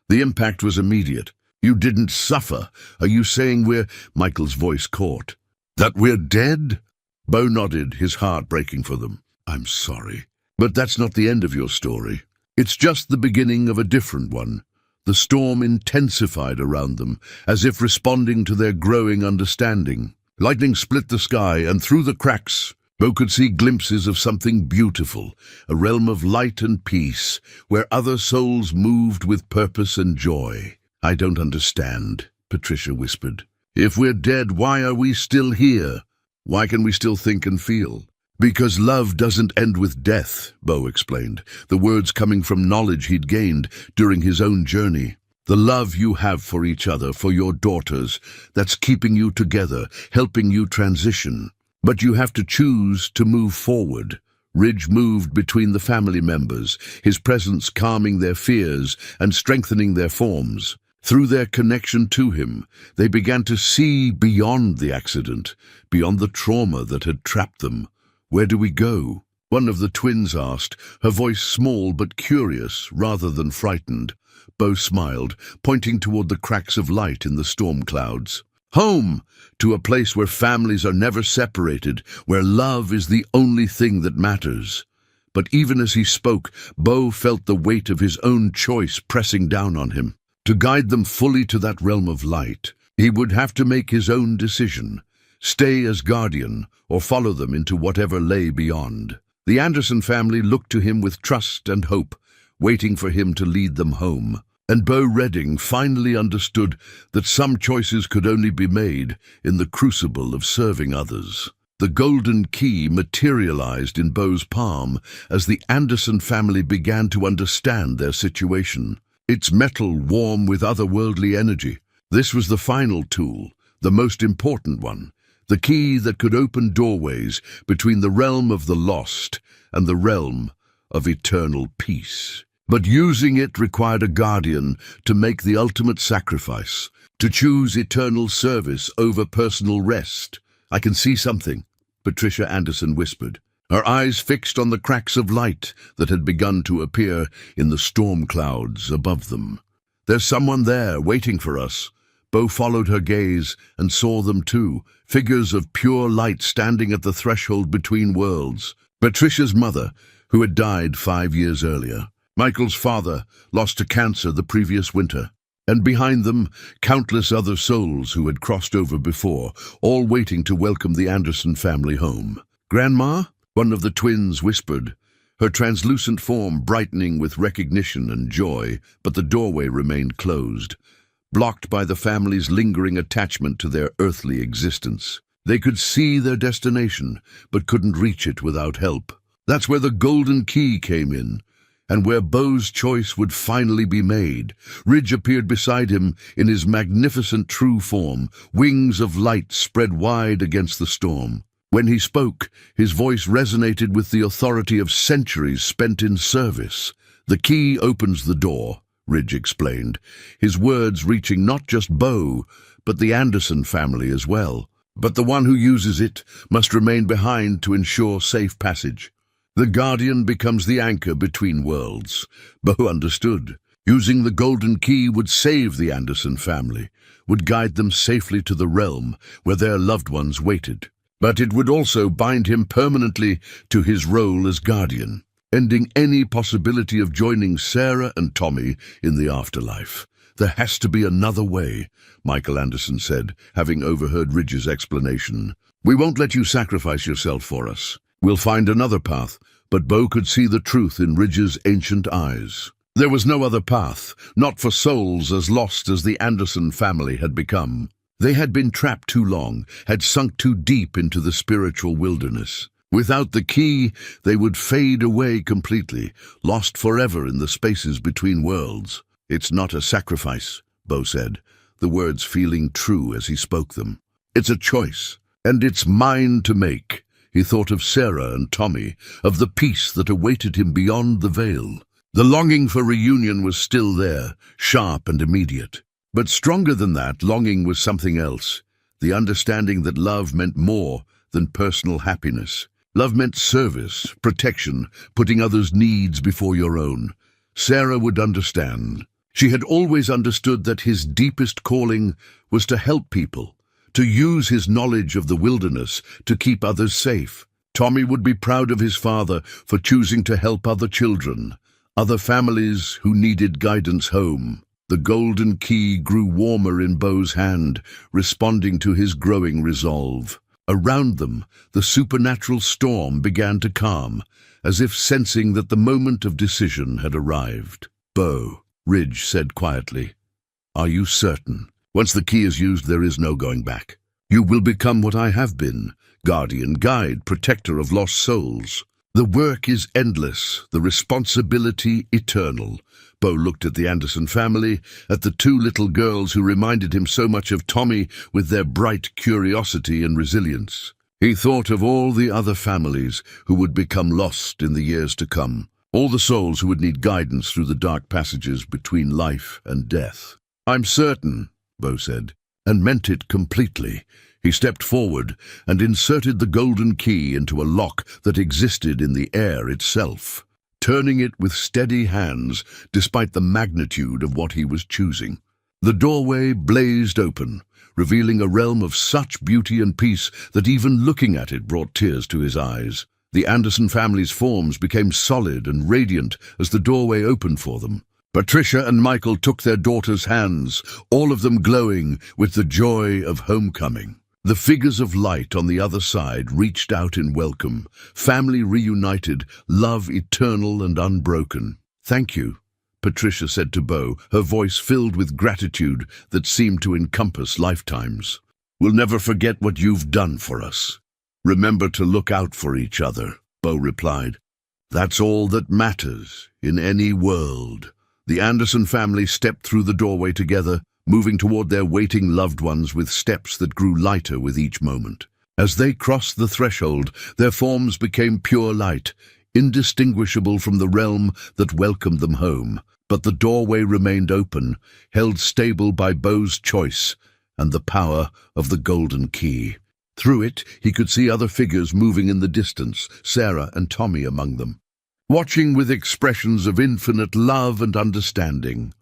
"The impact was immediate. You didn't suffer. Are you saying Michael's voice caught. "That we're dead?" Beau nodded, his heart breaking for them. "I'm sorry. But that's not the end of your story. It's just the beginning of a different one." The storm intensified around them, as if responding to their growing understanding. Lightning split the sky, and through the cracks, Beau could see glimpses of something beautiful, a realm of light and peace, where other souls moved with purpose and joy. "I don't understand," Patricia whispered. "If we're dead, why are we still here? Why can we still think and feel?" "Because love doesn't end with death," Beau explained, the words coming from knowledge he'd gained during his own journey. "The love you have for each other, for your daughters, that's keeping you together, helping you transition. But you have to choose to move forward." Ridge moved between the family members, his presence calming their fears and strengthening their forms. Through their connection to him, they began to see beyond the accident, beyond the trauma that had trapped them. "Where do we go?" one of the twins asked, her voice small but curious rather than frightened. Beau smiled, pointing toward the cracks of light in the storm clouds. "Home! To a place where families are never separated, where love is the only thing that matters." But even as he spoke, Beau felt the weight of his own choice pressing down on him. To guide them fully to that realm of light, he would have to make his own decision. Stay as guardian, or follow them into whatever lay beyond. The Anderson family looked to him with trust and hope, waiting for him to lead them home. And Bo Redding finally understood that some choices could only be made in the crucible of serving others. The golden key materialized in Bo's palm as the Anderson family began to understand their situation. Its metal warm with otherworldly energy. This was the final tool, the most important one, the key that could open doorways between the realm of the lost and the realm of eternal peace. But using it required a guardian to make the ultimate sacrifice, to choose eternal service over personal rest. "I can see something," Patricia Anderson whispered, her eyes fixed on the cracks of light that had begun to appear in the storm clouds above them. "There's someone there waiting for us." Bo followed her gaze and saw them too, figures of pure light standing at the threshold between worlds. Patricia's mother, who had died 5 years earlier. Michael's father, lost to cancer the previous winter. And behind them, countless other souls who had crossed over before, all waiting to welcome the Anderson family home. "Grandma?" one of the twins whispered, her translucent form brightening with recognition and joy, but the doorway remained closed, blocked by the family's lingering attachment to their earthly existence. They could see their destination, but couldn't reach it without help. That's where the golden key came in, and where Bo's choice would finally be made. Ridge appeared beside him in his magnificent true form, wings of light spread wide against the storm. When he spoke, his voice resonated with the authority of centuries spent in service. "The key opens the door," Ridge explained, his words reaching not just Bo, but the Anderson family as well. "But the one who uses it must remain behind to ensure safe passage. The guardian becomes the anchor between worlds." Bo understood. Using the golden key would save the Anderson family, would guide them safely to the realm where their loved ones waited. But it would also bind him permanently to his role as guardian, ending any possibility of joining Sarah and Tommy in the afterlife. "There has to be another way," Michael Anderson said, having overheard Ridge's explanation. "We won't let you sacrifice yourself for us. We'll find another path," but Bo could see the truth in Ridge's ancient eyes. There was no other path, not for souls as lost as the Anderson family had become. They had been trapped too long, had sunk too deep into the spiritual wilderness. Without the key, they would fade away completely, lost forever in the spaces between worlds. "It's not a sacrifice," Bo said, the words feeling true as he spoke them. "It's a choice, and it's mine to make." He thought of Sarah and Tommy, of the peace that awaited him beyond the veil. The longing for reunion was still there, sharp and immediate. But stronger than that, longing was something else. The understanding that love meant more than personal happiness. Love meant service, protection, putting others' needs before your own. Sarah would understand. She had always understood that his deepest calling was to help people, to use his knowledge of the wilderness to keep others safe. Tommy would be proud of his father for choosing to help other children, other families who needed guidance home. The golden key grew warmer in Bo's hand, responding to his growing resolve. Around them, the supernatural storm began to calm, as if sensing that the moment of decision had arrived. "Bo," Ridge said quietly, "are you certain? Once the key is used, there is no going back. You will become what I have been, guardian, guide, protector of lost souls. The work is endless, the responsibility eternal." Bo looked at the Anderson family, at the two little girls who reminded him so much of Tommy with their bright curiosity and resilience. He thought of all the other families who would become lost in the years to come, all the souls who would need guidance through the dark passages between life and death. "I'm certain," Bo said, and meant it completely. He stepped forward and inserted the golden key into a lock that existed in the air itself, turning it with steady hands despite the magnitude of what he was choosing. The doorway blazed open, revealing a realm of such beauty and peace that even looking at it brought tears to his eyes. The Anderson family's forms became solid and radiant as the doorway opened for them. Patricia and Michael took their daughters' hands, all of them glowing with the joy of homecoming. The figures of light on the other side reached out in welcome, family reunited, love eternal and unbroken. "Thank you," Patricia said to Bo, her voice filled with gratitude that seemed to encompass lifetimes. "We'll never forget what you've done for us." "Remember to look out for each other," Bo replied. "That's all that matters in any world." The Anderson family stepped through the doorway together, moving toward their waiting loved ones with steps that grew lighter with each moment. As they crossed the threshold, their forms became pure light, indistinguishable from the realm that welcomed them home. But the doorway remained open, held stable by Bo's choice and the power of the golden key. Through it, he could see other figures moving in the distance, Sarah and Tommy among them, watching with expressions of infinite love and understanding.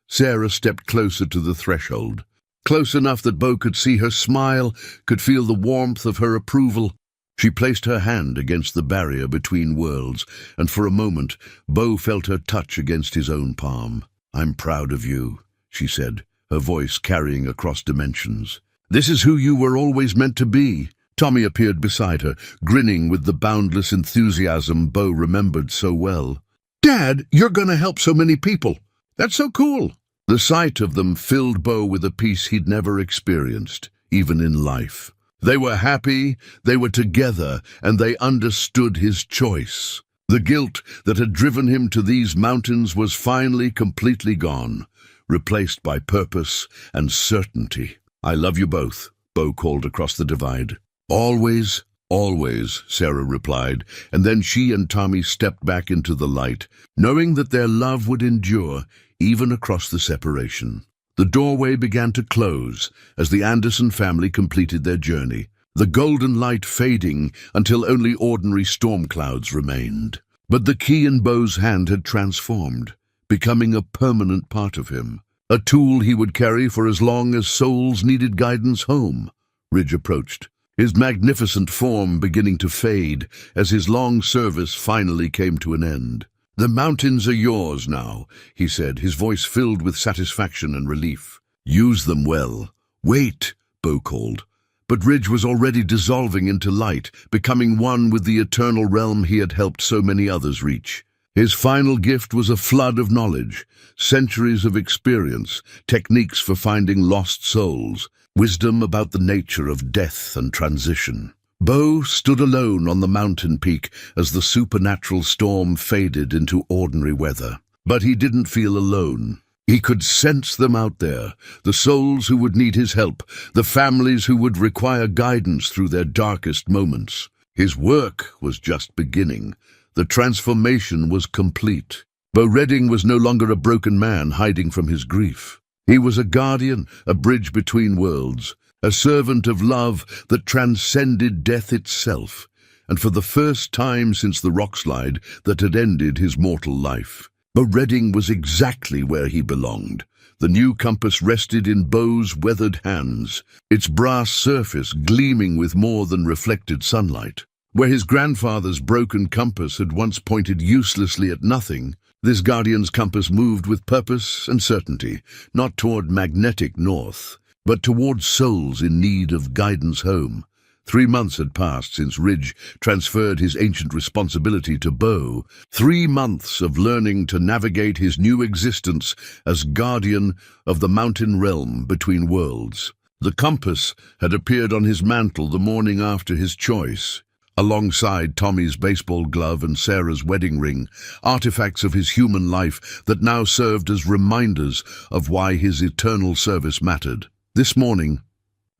Sarah stepped closer to the threshold, close enough that Bo could see her smile, could feel the warmth of her approval. She placed her hand against the barrier between worlds, and for a moment, Bo felt her touch against his own palm. "I'm proud of you," she said, her voice carrying across dimensions. "This is who you were always meant to be." Tommy appeared beside her, grinning with the boundless enthusiasm Bo remembered so well. "Dad, you're going to help so many people. That's so cool." The sight of them filled Bo with a peace he'd never experienced, even in life. They were happy, they were together, and they understood his choice. The guilt that had driven him to these mountains was finally completely gone, replaced by purpose and certainty. "I love you both," Bo called across the divide. "Always, always," Sarah replied, and then she and Tommy stepped back into the light, knowing that their love would endure even across the separation. The doorway began to close as the Anderson family completed their journey, the golden light fading until only ordinary storm clouds remained. But the key in Bo's hand had transformed, becoming a permanent part of him, a tool he would carry for as long as souls needed guidance home. Ridge approached, his magnificent form beginning to fade as his long service finally came to an end. "The mountains are yours now," he said, his voice filled with satisfaction and relief. "Use them well." "Wait," Bo called. But Ridge was already dissolving into light, becoming one with the eternal realm he had helped so many others reach. His final gift was a flood of knowledge, centuries of experience, techniques for finding lost souls, wisdom about the nature of death and transition. Bo stood alone on the mountain peak as the supernatural storm faded into ordinary weather. But he didn't feel alone. He could sense them out there, the souls who would need his help, the families who would require guidance through their darkest moments. His work was just beginning. The transformation was complete. Bo Redding was no longer a broken man hiding from his grief. He was a guardian, a bridge between worlds, a servant of love that transcended death itself, and for the first time since the rockslide that had ended his mortal life, Bo Redding was exactly where he belonged. The new compass rested in Bo's weathered hands, its brass surface gleaming with more than reflected sunlight. Where his grandfather's broken compass had once pointed uselessly at nothing, this guardian's compass moved with purpose and certainty, not toward magnetic north, but toward souls in need of guidance home. 3 months had passed since Ridge transferred his ancient responsibility to Bo. 3 months of learning to navigate his new existence as guardian of the mountain realm between worlds. The compass had appeared on his mantle the morning after his choice, alongside Tommy's baseball glove and Sarah's wedding ring, artifacts of his human life that now served as reminders of why his eternal service mattered. This morning,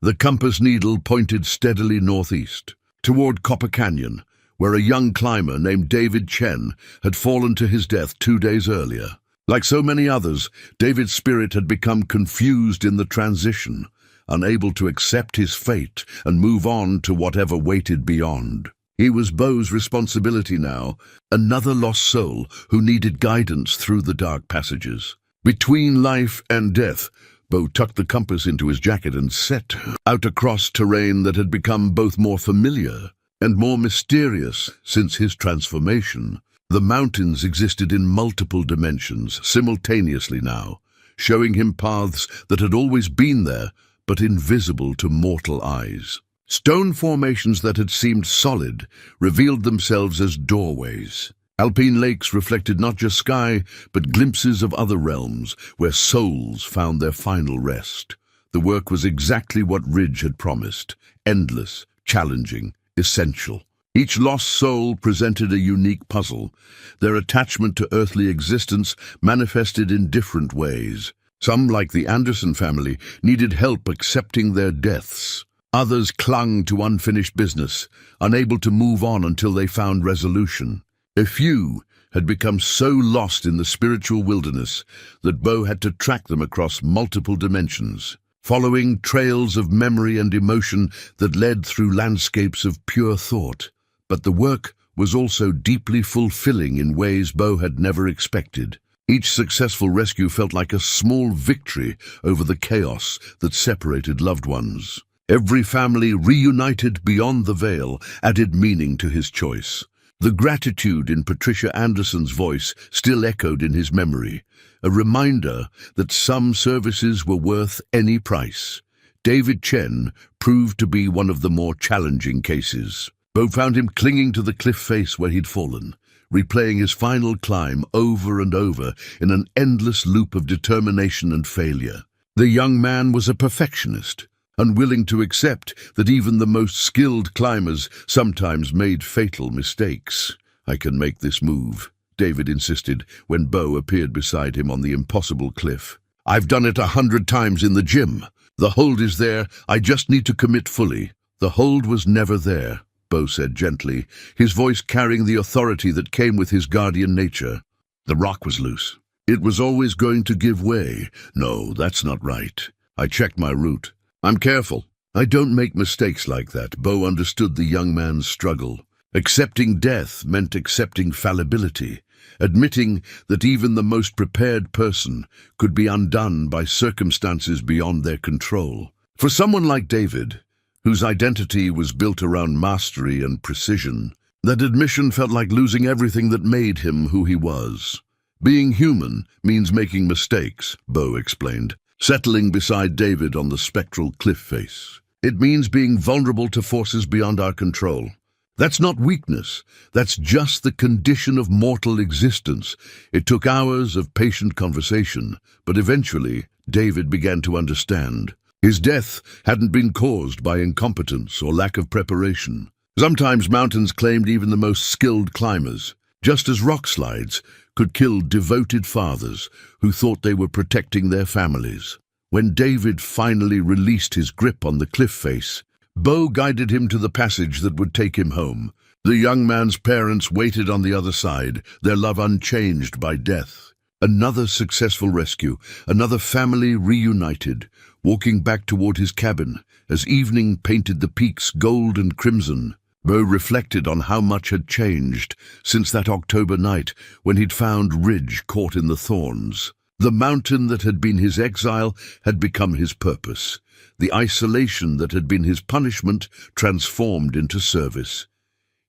the compass needle pointed steadily northeast, toward Copper Canyon, where a young climber named David Chen had fallen to his death 2 days earlier. Like so many others, David's spirit had become confused in the transition, unable to accept his fate and move on to whatever waited beyond. He was Bo's responsibility now, another lost soul who needed guidance through the dark passages. Between life and death, Bo tucked the compass into his jacket and set out across terrain that had become both more familiar and more mysterious since his transformation. The mountains existed in multiple dimensions simultaneously now, showing him paths that had always been there but invisible to mortal eyes. Stone formations that had seemed solid revealed themselves as doorways. Alpine lakes reflected not just sky, but glimpses of other realms where souls found their final rest. The work was exactly what Ridge had promised: endless, challenging, essential. Each lost soul presented a unique puzzle. Their attachment to earthly existence manifested in different ways. Some, like the Anderson family, needed help accepting their deaths. Others clung to unfinished business, unable to move on until they found resolution. A few had become so lost in the spiritual wilderness that Bo had to track them across multiple dimensions, following trails of memory and emotion that led through landscapes of pure thought. But the work was also deeply fulfilling in ways Bo had never expected. Each successful rescue felt like a small victory over the chaos that separated loved ones. Every family reunited beyond the veil added meaning to his choice. The gratitude in Patricia Anderson's voice still echoed in his memory, a reminder that some services were worth any price. David Chen proved to be one of the more challenging cases. Bo found him clinging to the cliff face where he'd fallen, replaying his final climb over and over in an endless loop of determination and failure. The young man was a perfectionist, unwilling to accept that even the most skilled climbers sometimes made fatal mistakes. "I can make this move," David insisted when Bo appeared beside him on the impossible cliff. "I've done it 100 times in the gym. The hold is there, I just need to commit fully." "The hold was never there," Bo said gently, his voice carrying the authority that came with his guardian nature. "The rock was loose. It was always going to give way." "No, that's not right. I checked my route. I'm careful. I don't make mistakes like that." Bo understood the young man's struggle. Accepting death meant accepting fallibility, admitting that even the most prepared person could be undone by circumstances beyond their control. For someone like David, whose identity was built around mastery and precision, that admission felt like losing everything that made him who he was. "Being human means making mistakes," Bo explained, settling beside David on the spectral cliff face. "It means being vulnerable to forces beyond our control. That's not weakness, that's just the condition of mortal existence." It took hours of patient conversation, but eventually David began to understand. His death hadn't been caused by incompetence or lack of preparation. Sometimes mountains claimed even the most skilled climbers, just as rock slides could kill devoted fathers who thought they were protecting their families. When David finally released his grip on the cliff face, Bo guided him to the passage that would take him home. The young man's parents waited on the other side, their love unchanged by death. Another successful rescue, another family reunited, walking back toward his cabin as evening painted the peaks gold and crimson. Bo reflected on how much had changed since that October night when he'd found Ridge caught in the thorns. The mountain that had been his exile had become his purpose. The isolation that had been his punishment transformed into service.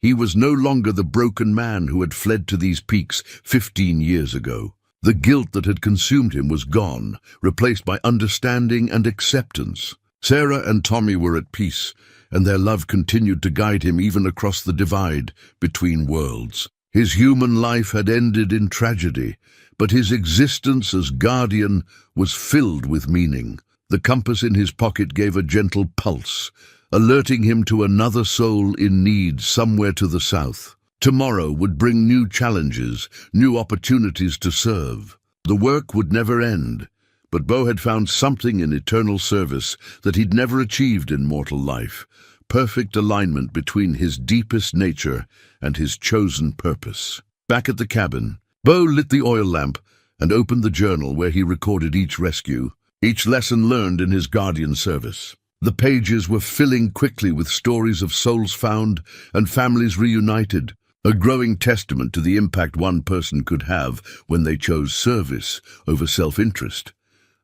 He was no longer the broken man who had fled to these peaks 15 years ago. The guilt that had consumed him was gone, replaced by understanding and acceptance. Sarah and Tommy were at peace, and their love continued to guide him even across the divide between worlds. His human life had ended in tragedy, but his existence as guardian was filled with meaning. The compass in his pocket gave a gentle pulse, alerting him to another soul in need somewhere to the south. Tomorrow would bring new challenges, new opportunities to serve. The work would never end, but Bo had found something in eternal service that he'd never achieved in mortal life: perfect alignment between his deepest nature and his chosen purpose. Back at the cabin, Bo lit the oil lamp and opened the journal where he recorded each rescue, each lesson learned in his guardian service. The pages were filling quickly with stories of souls found and families reunited, a growing testament to the impact one person could have when they chose service over self-interest.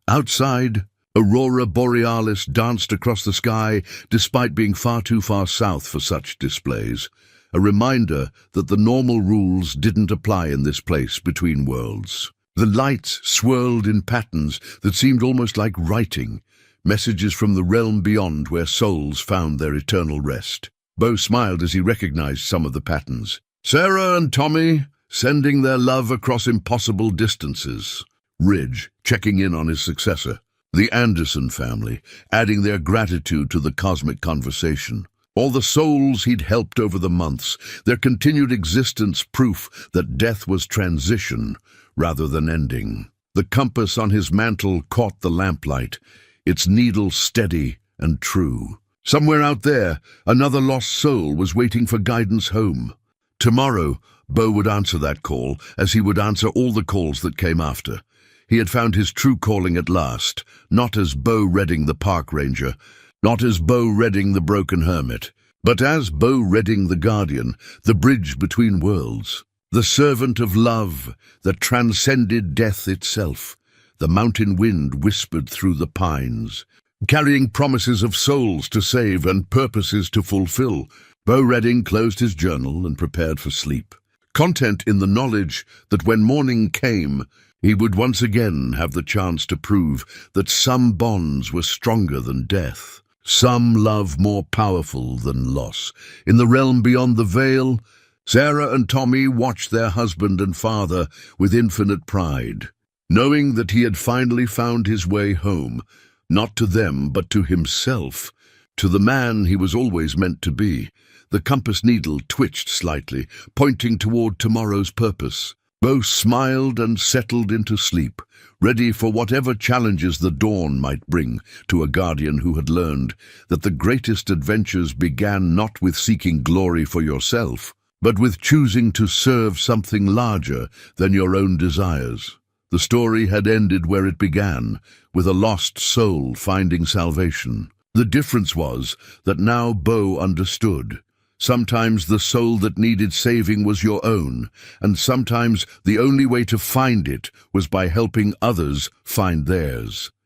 Outside, Aurora Borealis danced across the sky despite being far too far south for such displays, a reminder that the normal rules didn't apply in this place between worlds. The lights swirled in patterns that seemed almost like writing, messages from the realm beyond where souls found their eternal rest. Bo smiled as he recognized some of the patterns. Sarah and Tommy, sending their love across impossible distances. Ridge, checking in on his successor. The Anderson family, adding their gratitude to the cosmic conversation. All the souls he'd helped over the months, their continued existence proof that death was transition rather than ending. The compass on his mantle caught the lamplight, its needle steady and true. Somewhere out there, another lost soul was waiting for guidance home. Tomorrow, Bo would answer that call, as he would answer all the calls that came after. He had found his true calling at last, not as Bo Redding the park ranger, not as Bo Redding the broken hermit, but as Bo Redding the guardian, the bridge between worlds, the servant of love that transcended death itself. The mountain wind whispered through the pines, carrying promises of souls to save and purposes to fulfill. Bo Redding closed his journal and prepared for sleep, content in the knowledge that when morning came, he would once again have the chance to prove that some bonds were stronger than death, some love more powerful than loss. In the realm beyond the veil, Sarah and Tommy watched their husband and father with infinite pride, knowing that he had finally found his way home, not to them but to himself, to the man he was always meant to be. The compass needle twitched slightly, pointing toward tomorrow's purpose. Bo smiled and settled into sleep, ready for whatever challenges the dawn might bring, to a guardian who had learned that the greatest adventures began not with seeking glory for yourself, but with choosing to serve something larger than your own desires. The story had ended where it began, with a lost soul finding salvation. The difference was that now Bo understood. Sometimes the soul that needed saving was your own, and sometimes the only way to find it was by helping others find theirs.